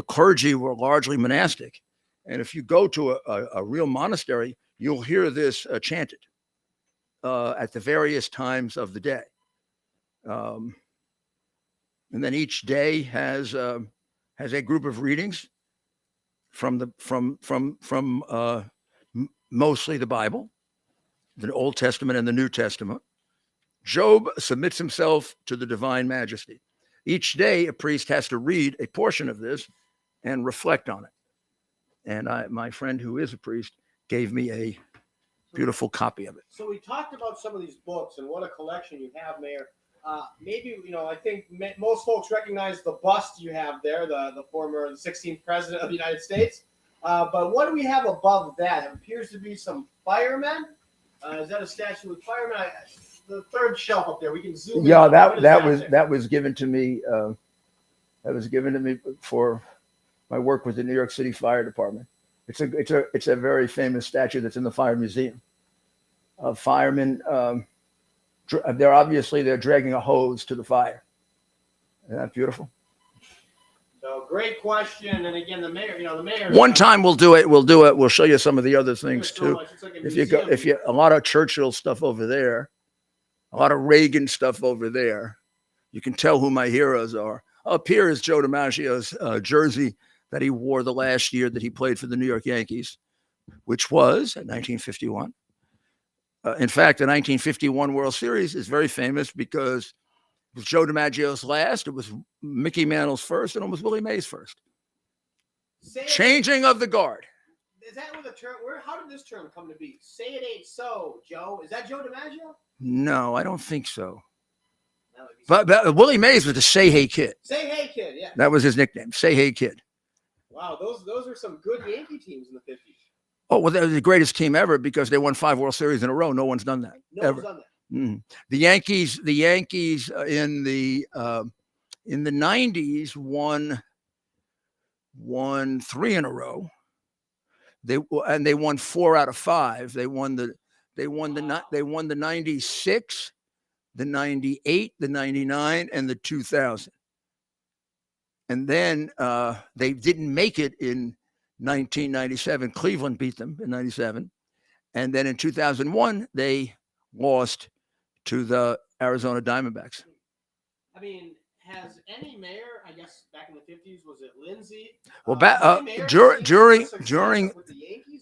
Speaker 1: clergy were largely monastic. And if you go to a real monastery, you'll hear this chanted at the various times of the day. And then each day has a group of readings from mostly the Bible, the Old Testament and the New Testament. Job submits himself to the divine majesty. Each day, a priest has to read a portion of this and reflect on it. And my friend who is a priest gave me a beautiful copy of it.
Speaker 2: So we talked about some of these books and what a collection you have, Mayor. Maybe, I think most folks recognize the bust you have there, the former 16th president of the United States. But what do we have above that? It appears to be some firemen. Is that a statue with firemen? The third shelf up there. We can zoom in.
Speaker 1: Yeah, that was given to me. That was given to me for my work with the New York City Fire Department. It's a very famous statue that's in the Fire Museum. Firemen. They're dragging a hose to the fire. Isn't that beautiful?
Speaker 2: So great question. And again, the mayor.
Speaker 1: One time we'll do it. We'll show you some of the other things too.
Speaker 2: Like
Speaker 1: If you a lot of Churchill stuff over there, a lot of Reagan stuff over there, you can tell who my heroes are. Up here is Joe DiMaggio's jersey that he wore the last year that he played for the New York Yankees, which was in 1951. In fact, the 1951 World Series is very famous because it was Joe DiMaggio's last, it was Mickey Mantle's first, and it was Willie Mays' first. Changing of the guard.
Speaker 2: Is that what the term? How did this term come to be? Say it ain't so, Joe. Is that Joe DiMaggio?
Speaker 1: No, I don't think so. But Willie Mays was the Say Hey Kid.
Speaker 2: Say Hey Kid, yeah.
Speaker 1: That was his nickname, Say Hey Kid.
Speaker 2: Wow, those are some good Yankee teams in the 50s.
Speaker 1: Oh, well, they were the greatest team ever because they won 5 World Series in a row. No one's done that.
Speaker 2: No one's done that.
Speaker 1: Mm. The Yankees in the 90s won 3 in a row. They won 4 out of 5. They won the 96, the 98, the 99, and the 2000. And then they didn't make it in 1997. Cleveland beat them in 97. And then in 2001, they lost to the Arizona Diamondbacks.
Speaker 2: I mean, has any mayor, I guess back in the 50s, was it Lindsay?
Speaker 1: Well,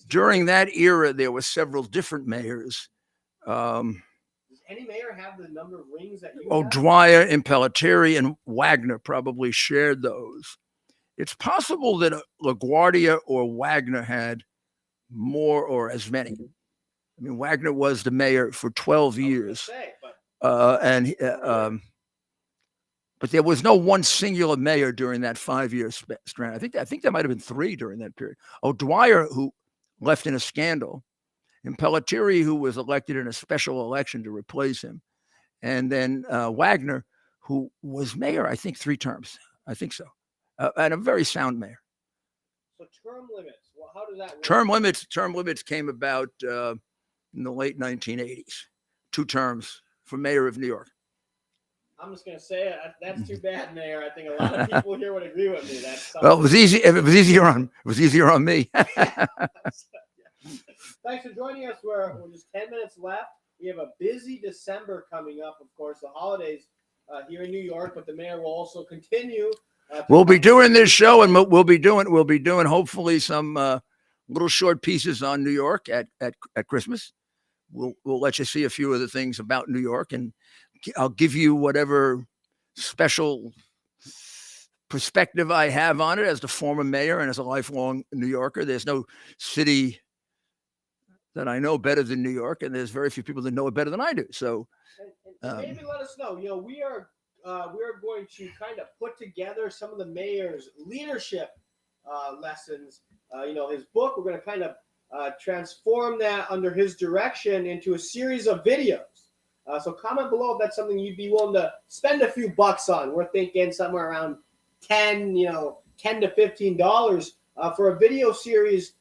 Speaker 1: during that era, there were several different mayors.
Speaker 2: Does any mayor have the number of rings that you have?
Speaker 1: Dwyer, Impellitteri, and Wagner probably shared those. It's possible that LaGuardia or Wagner had more or as many. I mean, Wagner was the mayor for 12 years. But there was no one singular mayor during that 5-year span. I think there might have been 3 during that period. Dwyer, who left in a scandal, Impellitteri, who was elected in a special election to replace him, and then Wagner, who was mayor, I think 3 terms. I think so. And a very sound mayor.
Speaker 2: So term limits. Well, how does that work?
Speaker 1: Term limits came about in the late 1980s. 2 terms for mayor of New York.
Speaker 2: I'm just going to say it. That's too bad, Mayor. I think a lot of people here would agree with me.
Speaker 1: Well, it was easy. It was easier on me.
Speaker 2: Thanks for joining us. We're just 10 minutes left. We have a busy December coming up. Of course, the holidays here in New York, but the mayor will also continue.
Speaker 1: We'll be doing this show, and we'll be doing hopefully some little short pieces on New York at Christmas. We'll let you see a few of the things about New York, and I'll give you whatever special perspective I have on it as the former mayor and as a lifelong New Yorker. There's no city that I know better than New York, and there's very few people that know it better than I do. So
Speaker 2: maybe let us know. We are going to kind of put together some of the mayor's leadership lessons. His book, we're going to kind of transform that under his direction into a series of videos. So comment below if that's something you'd be willing to spend a few bucks on. We're thinking somewhere around $10 to $15 for a video series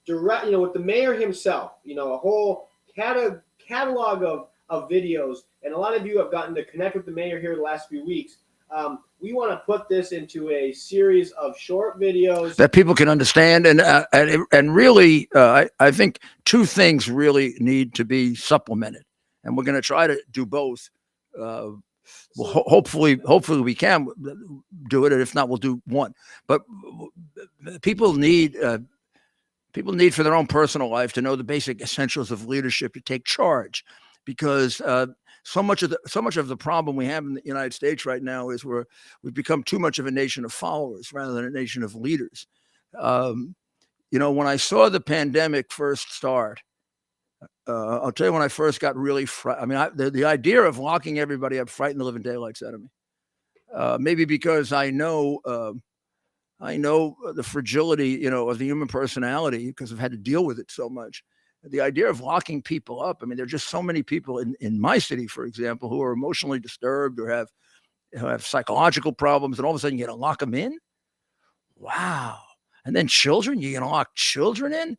Speaker 2: direct, with the mayor himself, a whole catalog of videos. And a lot of you have gotten to connect with the mayor here the last few weeks. We want to put this into a series of short videos
Speaker 1: that people can understand. And really, I think two things really need to be supplemented. And we're going to try to do both. Hopefully we can do it. And if not, we'll do one. But people need for their own personal life to know the basic essentials of leadership, to take charge, because so much of the problem we have in the United States right now is we've become too much of a nation of followers rather than a nation of leaders. When I saw the pandemic first start, I'll tell you, when I first got really the idea of locking everybody up frightened the living daylights out of me. Maybe because I know the fragility, of the human personality, because I've had to deal with it so much. The idea of locking people up. I mean, there are just so many people in my city, for example, who are emotionally disturbed or have psychological problems, and all of a sudden you're going to lock them in. Wow. And then children, you're going to lock children in.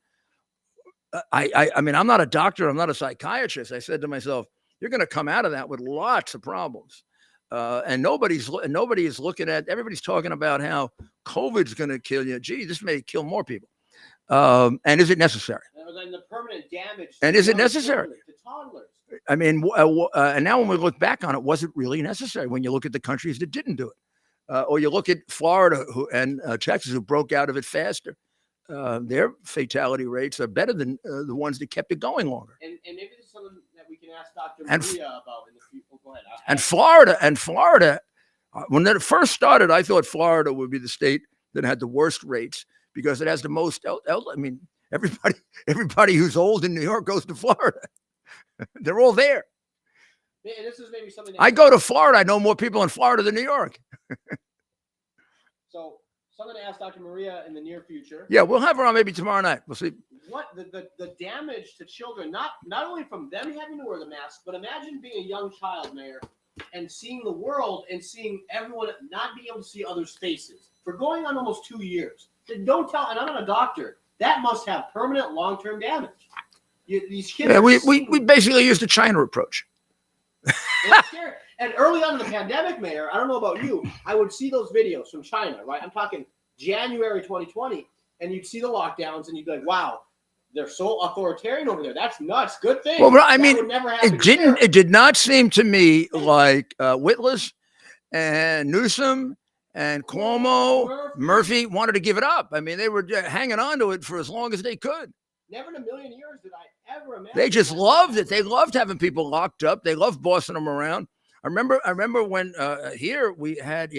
Speaker 1: I mean, I'm not a doctor. I'm not a psychiatrist. I said to myself, you're going to come out of that with lots of problems. And nobody is looking at, everybody's talking about how COVID's going to kill you. Gee, this may kill more people. And is it necessary?
Speaker 2: And the permanent damage.
Speaker 1: And is it necessary?
Speaker 2: To toddlers.
Speaker 1: I mean, and now when we look back on it, was it really necessary? When you look at the countries that didn't do it, or you look at Florida and Texas, who broke out of it faster, their fatality rates are better than the ones that kept it going longer.
Speaker 2: And maybe this is something that we can ask Dr. Maria about in the future. Go ahead.
Speaker 1: And Florida, when it first started, I thought Florida would be the state that had the worst rates because it has the most. I mean, everybody who's old in New York goes to Florida. They're all there.
Speaker 2: And this is maybe something.
Speaker 1: I go to Florida. I know more people in Florida than New York.
Speaker 2: So something to ask Dr. Maria in the near future.
Speaker 1: Yeah, we'll have her on maybe tomorrow night. We'll see.
Speaker 2: What the damage to children, not only from them having to wear the mask, but imagine being a young child, Mayor, and seeing the world and seeing everyone not being able to see others' faces for going on almost 2 years. Don't tell, and I'm not a doctor, that must have permanent long-term damage. These kids.
Speaker 1: Yeah, we basically used the China approach.
Speaker 2: And early on in the pandemic, Mayor, I don't know about you, I would see those videos from China, right? I'm talking January 2020, and you'd see the lockdowns, and you'd be like, wow, they're so authoritarian over there. That's nuts. Good thing.
Speaker 1: Well, I mean,
Speaker 2: it
Speaker 1: did not seem to me like Whitlis and Newsom and Cuomo, Murphy wanted to give it up. I mean, they were hanging on to it for as long as they could.
Speaker 2: Never in a million years did I ever imagine.
Speaker 1: They just loved it. They loved having people locked up. They loved bossing them around. I remember when here you had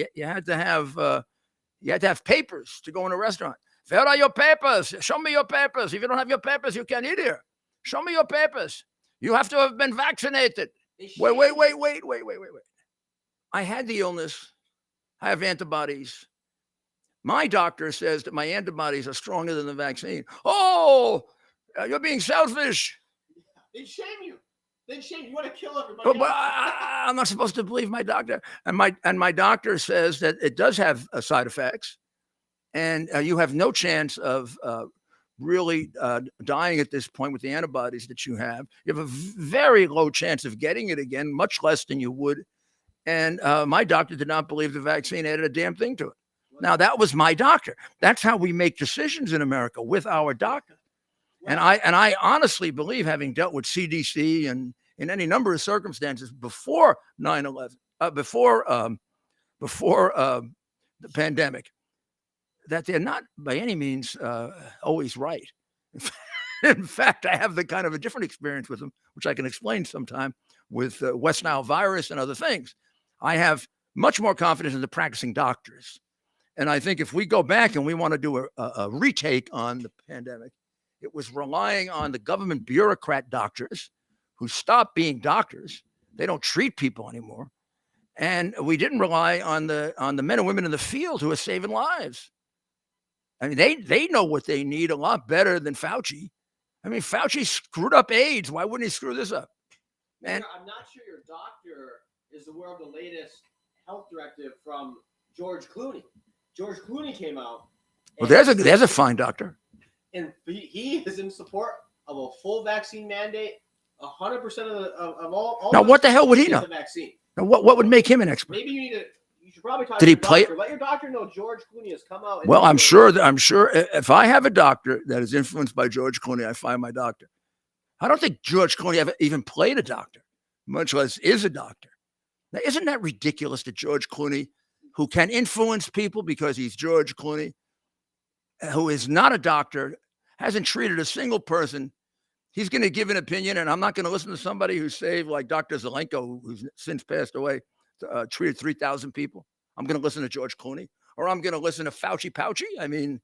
Speaker 1: to have papers to go in a restaurant. Where are your papers? Show me your papers. If you don't have your papers, you can't eat here. Show me your papers. You have to have been vaccinated. Wait. I had the illness. I have antibodies. My doctor says that my antibodies are stronger than the vaccine. Oh, you're being selfish.
Speaker 2: They shame you. You want to kill everybody.
Speaker 1: But I'm not supposed to believe my doctor. And my doctor says that it does have side effects. And you have no chance of really dying at this point with the antibodies that you have. You have a very low chance of getting it again, much less than you would. And my doctor did not believe the vaccine added a damn thing to it. Now, that was my doctor. That's how we make decisions in America, with our doctor. And I honestly believe, having dealt with CDC and in any number of circumstances before 9/11, before the pandemic, that they're not by any means always right. In fact, I have the kind of a different experience with them, which I can explain sometime, with West Nile virus and other things. I have much more confidence in the practicing doctors. And I think if we go back and we want to do a retake on the pandemic, it was relying on the government bureaucrat doctors who stopped being doctors. They don't treat people anymore. And we didn't rely on the men and women in the field who are saving lives. I mean, they know what they need a lot better than Fauci. I mean, Fauci screwed up AIDS. Why wouldn't he screw this up?
Speaker 2: Man, I'm not sure your doctor is aware of the latest health directive from George Clooney. George Clooney came out.
Speaker 1: Well, there's a fine doctor.
Speaker 2: And he is in support of a full vaccine mandate. 100% of all.
Speaker 1: Now, what the hell would he know?
Speaker 2: The vaccine.
Speaker 1: Now, what would make him an expert?
Speaker 2: Maybe you should probably talk
Speaker 1: Did
Speaker 2: to
Speaker 1: he
Speaker 2: your
Speaker 1: play?
Speaker 2: doctor. Let your doctor know George Clooney has come out.
Speaker 1: Well, I'm sure if I have a doctor that is influenced by George Clooney, I find my doctor. I don't think George Clooney ever even played a doctor, much less is a doctor. Now, isn't that ridiculous that George Clooney, who can influence people because he's George Clooney, who is not a doctor, hasn't treated a single person, he's going to give an opinion, and I'm not going to listen to somebody who saved, like Dr. Zelenko, who's since passed away, treated 3,000 people. I'm going to listen to George Clooney, or I'm going to listen to Fauci, I mean,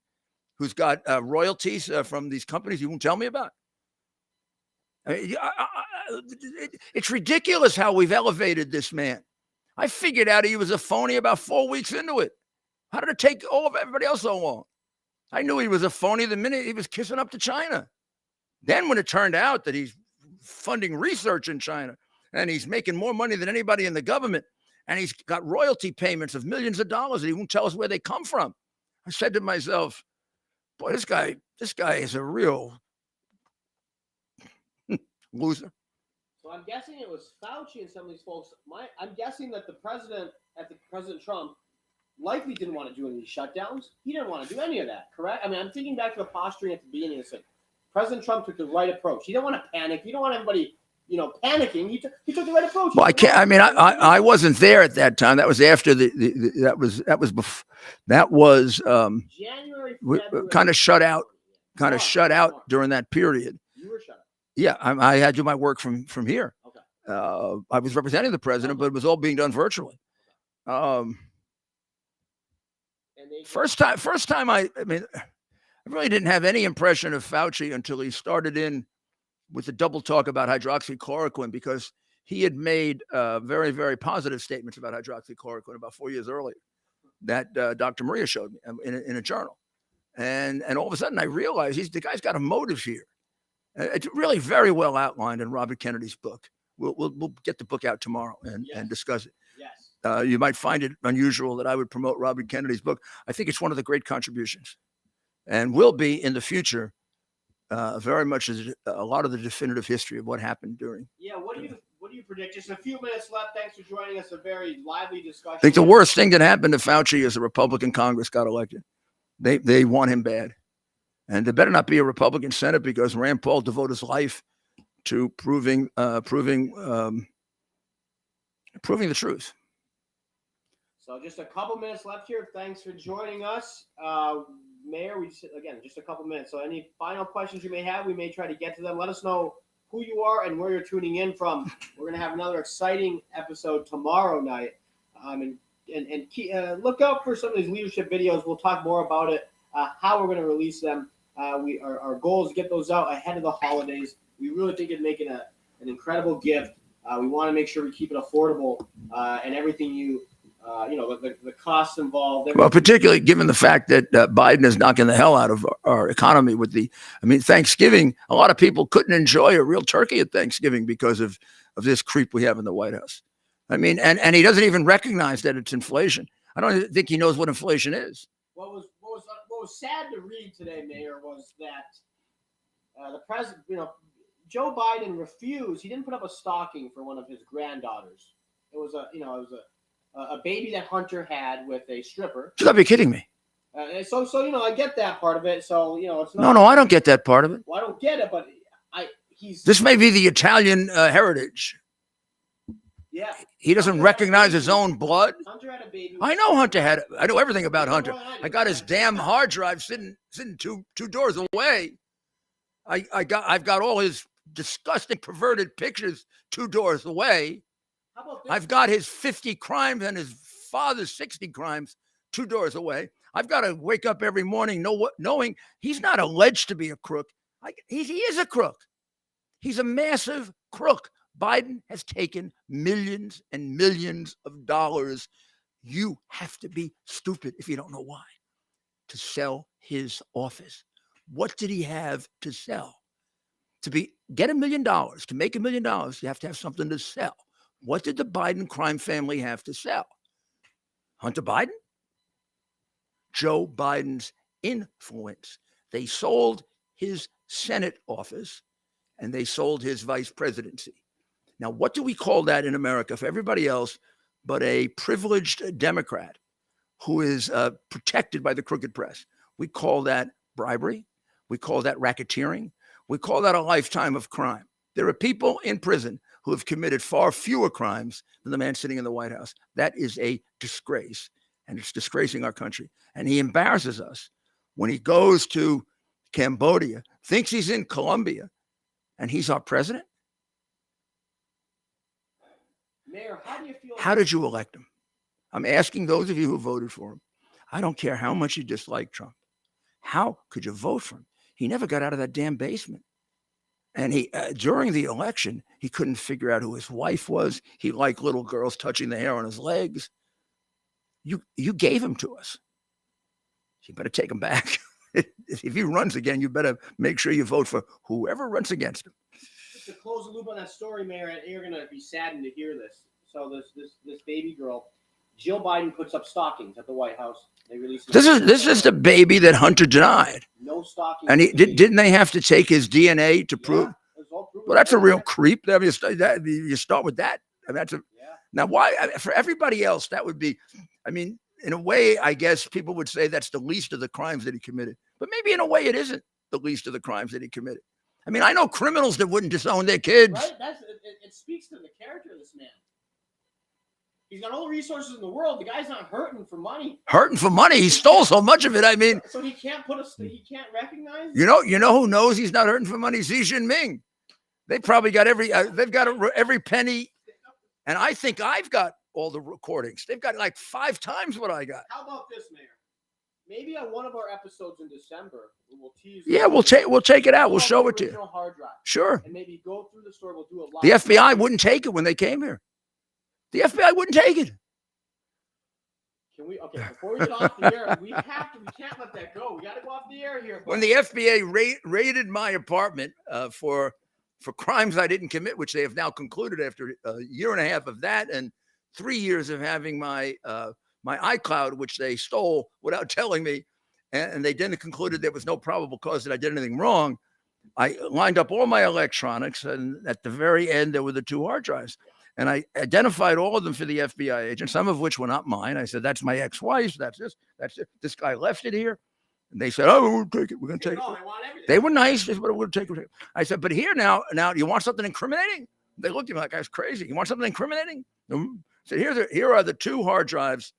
Speaker 1: who's got royalties from these companies he won't tell me about. I mean, it's ridiculous how we've elevated this man. I figured out he was a phony about 4 weeks into it. How did it take all of everybody else so long? I knew he was a phony the minute he was kissing up to China. Then when it turned out that he's funding research in China and he's making more money than anybody in the government and he's got royalty payments of millions of dollars and he won't tell us where they come from, I said to myself, boy, this guy is a real loser.
Speaker 2: So I'm guessing it was Fauci and some of these folks. I'm guessing that President Trump likely didn't want to do any of these shutdowns. He didn't want to do any of that, correct? I mean, I'm thinking back to the posturing at the beginning of this thing. President Trump took the right approach. He didn't want to panic. He don't want everybody, panicking. He took the right approach.
Speaker 1: Well, I can't. I mean, I wasn't there at that time. That was after that was before. That was
Speaker 2: January.
Speaker 1: Kind of shut out during that period.
Speaker 2: You were shut out.
Speaker 1: Yeah, I had to do my work from here.
Speaker 2: Okay.
Speaker 1: I was representing the president, but it was all being done virtually. First time I really didn't have any impression of Fauci until he started in with the double talk about hydroxychloroquine, because he had made very, very positive statements about hydroxychloroquine about 4 years earlier that Dr. Maria showed me in a journal. And all of a sudden I realized the guy's got a motive here. It's really very well outlined in Robert Kennedy's book. We'll get the book out tomorrow and discuss it.
Speaker 2: Yes.
Speaker 1: You might find it unusual that I would promote Robert Kennedy's book. I think it's one of the great contributions, and will be in the future very much as a lot of the definitive history of what happened during.
Speaker 2: Yeah. What do you predict? Just a few minutes left. Thanks for joining us. A very lively discussion.
Speaker 1: I think the worst thing that happened to Fauci is the Republican Congress got elected. They want him bad. And there better not be a Republican Senate, because Rand Paul devoted his life to proving the truth.
Speaker 2: So just a couple minutes left here. Thanks for joining us, Mayor. Just a couple minutes. So any final questions you may have, we may try to get to them. Let us know who you are and where you're tuning in from. We're going to have another exciting episode tomorrow night. And look out for some of these leadership videos. We'll talk more about it, how we're going to release them. Our goal is to get those out ahead of the holidays. We really think it'd make it an incredible gift. We want to make sure we keep it affordable, and everything the costs involved.
Speaker 1: Well, particularly given the fact that Biden is knocking the hell out of our economy with Thanksgiving. A lot of people couldn't enjoy a real turkey at Thanksgiving because of this creep we have in the White House. I mean, and he doesn't even recognize that it's inflation. I don't think he knows what inflation is.
Speaker 2: What was sad to read today, Mayor, was that the president, Joe Biden refused. He didn't put up a stocking for one of his granddaughters. It was a baby that Hunter had with a stripper.
Speaker 1: You gotta be kidding me.
Speaker 2: So I get that part of it. So it's not.
Speaker 1: No, I don't get that part of it.
Speaker 2: Well, I don't get it, but
Speaker 1: This may be the Italian heritage.
Speaker 2: Yeah.
Speaker 1: He doesn't recognize his own blood.
Speaker 2: Hunter had a baby.
Speaker 1: I know Hunter had. I know everything about Hunter. I got his damn hard drive sitting two doors away. I've got all his disgusting, perverted pictures 2 doors away.
Speaker 2: How about this?
Speaker 1: I've got his 50 crimes and his father's 60 crimes 2 doors away. I've got to wake up every morning knowing he's not alleged to be a crook. He is a crook. He's a massive crook. Biden has taken millions and millions of dollars. You have to be stupid if you don't know why. to sell his office. What did he have to sell? Get $1 million, to make $1 million, you have to have something to sell. What did the Biden crime family have to sell? Hunter Biden? Joe Biden's influence. They sold his Senate office and they sold his vice presidency. Now, what do we call that in America for everybody else but a privileged Democrat who is protected by the crooked press? We call that bribery. We call that racketeering. We call that a lifetime of crime. There are people in prison who have committed far fewer crimes than the man sitting in the White House. That is a disgrace, and it's disgracing our country. And he embarrasses us when he goes to Cambodia, thinks he's in Colombia, and he's our president.
Speaker 2: Mayor, how do you feel?
Speaker 1: How did you elect him? I'm asking those of you who voted for him. I don't care how much you dislike Trump. How could you vote for him? He never got out of that damn basement. And he, during the election, he couldn't figure out who his wife was. He liked little girls touching the hair on his legs. You gave him to us. You better take him back. If he runs again, you better make sure you vote for whoever runs against him.
Speaker 2: Just to close the loop on that story, Mayor, you're going to be saddened to hear this. So this baby girl, Jill Biden puts up stockings at the White House. They released
Speaker 1: this is the baby that Hunter denied.
Speaker 2: No stockings.
Speaker 1: And didn't they have to take his DNA to prove?
Speaker 2: Yeah,
Speaker 1: well, that's a real creep. I mean, you start with that. I mean, now why for everybody else that would be? I mean, in a way, I guess people would say that's the least of the crimes that he committed. But maybe in a way, it isn't the least of the crimes that he committed. I mean, I know criminals that wouldn't disown their kids.
Speaker 2: Right? It speaks to the character of this man. He's got all the resources in the world. The guy's not hurting for money.
Speaker 1: Hurting for money? He stole so much of it. I mean,
Speaker 2: so he can't he can't recognize.
Speaker 1: You know who knows he's not hurting for money? Xi Jinping. They probably got every penny, and I think I've got all the recordings. They've got like 5 times what I got.
Speaker 2: How about this, Mayor? Maybe on one of our episodes in December, we'll tease.
Speaker 1: Yeah, we'll take it out. We'll show it to you.
Speaker 2: Hard drive.
Speaker 1: Sure.
Speaker 2: And maybe go through the story. We'll do a lot.
Speaker 1: The FBI wouldn't take it when they came here. The FBI wouldn't take it.
Speaker 2: Can we? Okay, before we get off the air, we can't let that go. We got to go off the air here.
Speaker 1: When the FBI raided my apartment for crimes I didn't commit, which they have now concluded after a year and a half of that and 3 years of having my iCloud, which they stole without telling me, and they then concluded there was no probable cause that I did anything wrong. I lined up all my electronics, and at the very end, there were the 2 hard drives. And I identified all of them for the FBI agent, some of which were not mine. I said, that's my ex-wife's. That's it. This guy left it here. And they said, oh, we'll take it. We're going to take it. They were nice. They said, we're going to take it. I said, but here now, you want something incriminating? They looked at me like I was crazy. You want something incriminating? So here are the 2 hard drives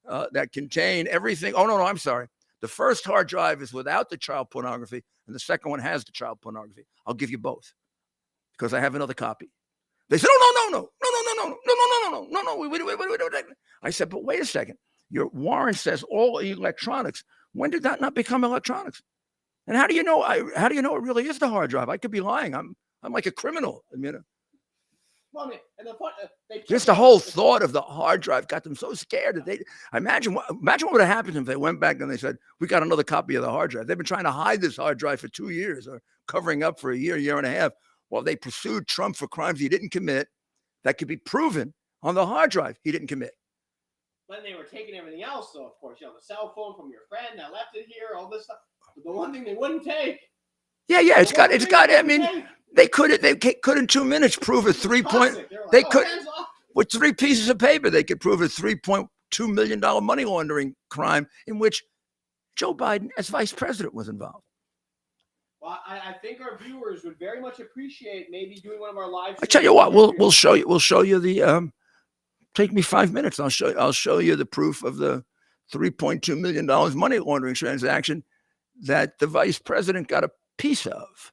Speaker 1: that contain everything. Oh, no, I'm sorry. The first hard drive is without the child pornography, and the second one has the child pornography. I'll give you both because I have another copy. They said, oh, no. Wait. I said, but wait a second. Your warrant says all electronics. When did that not become electronics? And how do you know? How do you know it really is the hard drive? I could be lying. I'm like a criminal. I mean,
Speaker 2: well, and
Speaker 1: just the whole thought of the hard drive got them so scared that they imagine what would have happened if they went back and they said, we got another copy of the hard drive. They've been trying to hide this hard drive for 2 years or covering up for a year and a half while they pursued Trump for crimes he didn't commit that could be proven on the hard drive he didn't commit.
Speaker 2: Then they were taking everything else. So, of course, the cell phone from your friend that left it here, all this stuff. But the one thing they wouldn't take.
Speaker 1: Yeah. It's got. I mean, they could in 2 minutes prove a 3 point. They could with 3 pieces of paper. They could prove a $3.2 million money laundering crime in which Joe Biden, as vice president, was involved.
Speaker 2: Well, I think our viewers would very much appreciate maybe doing one of our live.
Speaker 1: I tell you what, we'll show you the. Take me 5 minutes. I'll show you the proof of the $3.2 million money laundering transaction that the vice president got a piece of.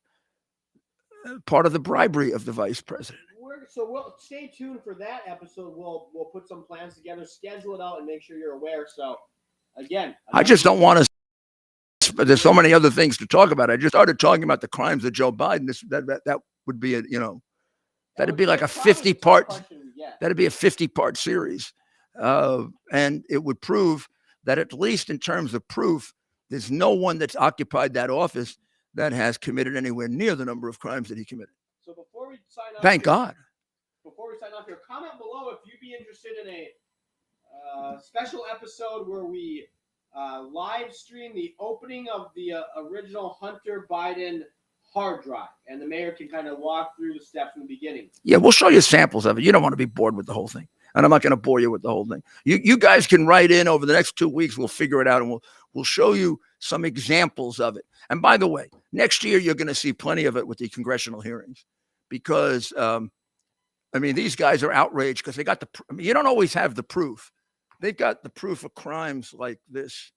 Speaker 1: Part of the bribery of the vice president.
Speaker 2: So we'll stay tuned for that episode. We'll put some plans together, schedule it out, and make sure you're aware. So again,
Speaker 1: I just don't want to. But there's so many other things to talk about. I just started talking about the crimes of Joe Biden. That would be that'd be like a 50-part. That'd be a 50-part series, and it would prove that at least in terms of proof, There's no one that's occupied that office that has committed anywhere near the number of crimes that he committed.
Speaker 2: So before we sign off,
Speaker 1: Thank God.
Speaker 2: Before we sign off here, comment below if you'd be interested in a special episode where we live stream the opening of the original Hunter Biden hard drive, and the mayor can kind of walk through the steps from the beginning.
Speaker 1: Yeah, we'll show you samples of it. You don't want to be bored with the whole thing. And I'm not going to bore you with the whole thing. You guys can write in over the next 2 weeks. We'll figure it out, and we'll show you some examples of it. And by the way, next year you're going to see plenty of it with the congressional hearings, because these guys are outraged because they got you don't always have the proof. They've got the proof of crimes like this.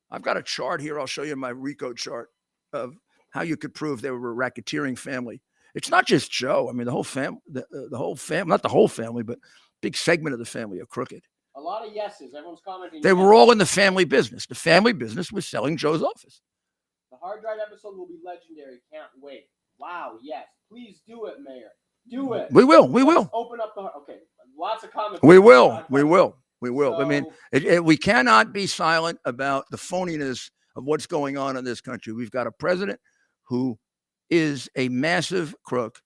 Speaker 1: I've got a chart here. I'll show you my RICO chart of how you could prove they were a racketeering family. It's not just Joe. I mean, the whole family, the whole family, not the whole family, but big segment of the family are crooked.
Speaker 2: A lot of yeses. Everyone's commenting.
Speaker 1: They were all in the family business. The family business was selling Joe's office.
Speaker 2: The hard drive episode will be legendary. Can't wait. Wow. Yes. Please do it, Mayor. Do it.
Speaker 1: We will.
Speaker 2: Let's open up the. Okay. Lots of comments.
Speaker 1: We will. So, I mean, we cannot be silent about the phoniness of what's going on in this country. We've got a president who is a massive crook.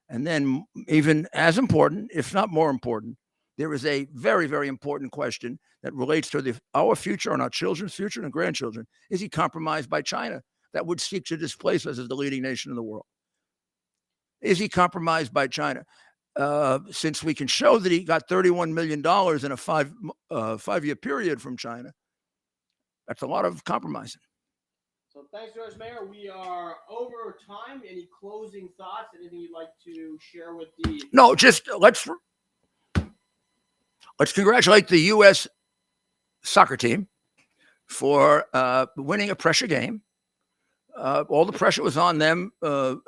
Speaker 1: And then, even as important, if not more important, there is a very, very important question that relates to our future and our children's future and grandchildren. Is he compromised by China that would seek to displace us as the leading nation in the world? Is he compromised by China? Since we can show that he got $31 million in a five-year period from China, that's a lot of compromising.
Speaker 2: So thanks, George Mayor. We are over time. Any closing thoughts? Anything you'd like to share with the?
Speaker 1: No, just let's congratulate the U.S. soccer team for winning a pressure game. All the pressure was on them,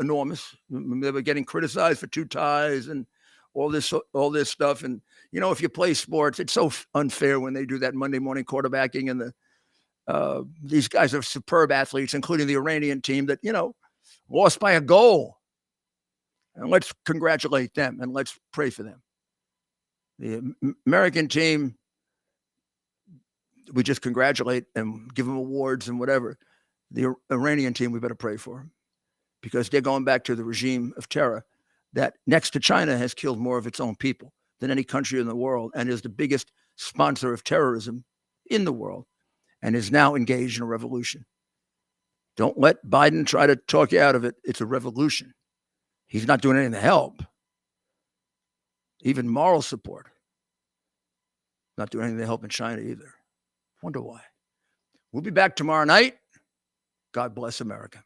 Speaker 1: enormous. They were getting criticized for 2 ties and all this stuff. And if you play sports, it's so unfair when they do that Monday morning quarterbacking. And these guys are superb athletes, including the Iranian team that lost by a goal. And let's congratulate them and let's pray for them. The American team, we just congratulate and give them awards and whatever. The Iranian team, we better pray for them, because they're going back to the regime of terror that, next to China, has killed more of its own people than any country in the world, and is the biggest sponsor of terrorism in the world, and is now engaged in a revolution. Don't let Biden try to talk you out of it. It's a revolution. He's not doing anything to help. Even moral support. Not doing anything to help in China either. Wonder why. We'll be back tomorrow night. God bless America.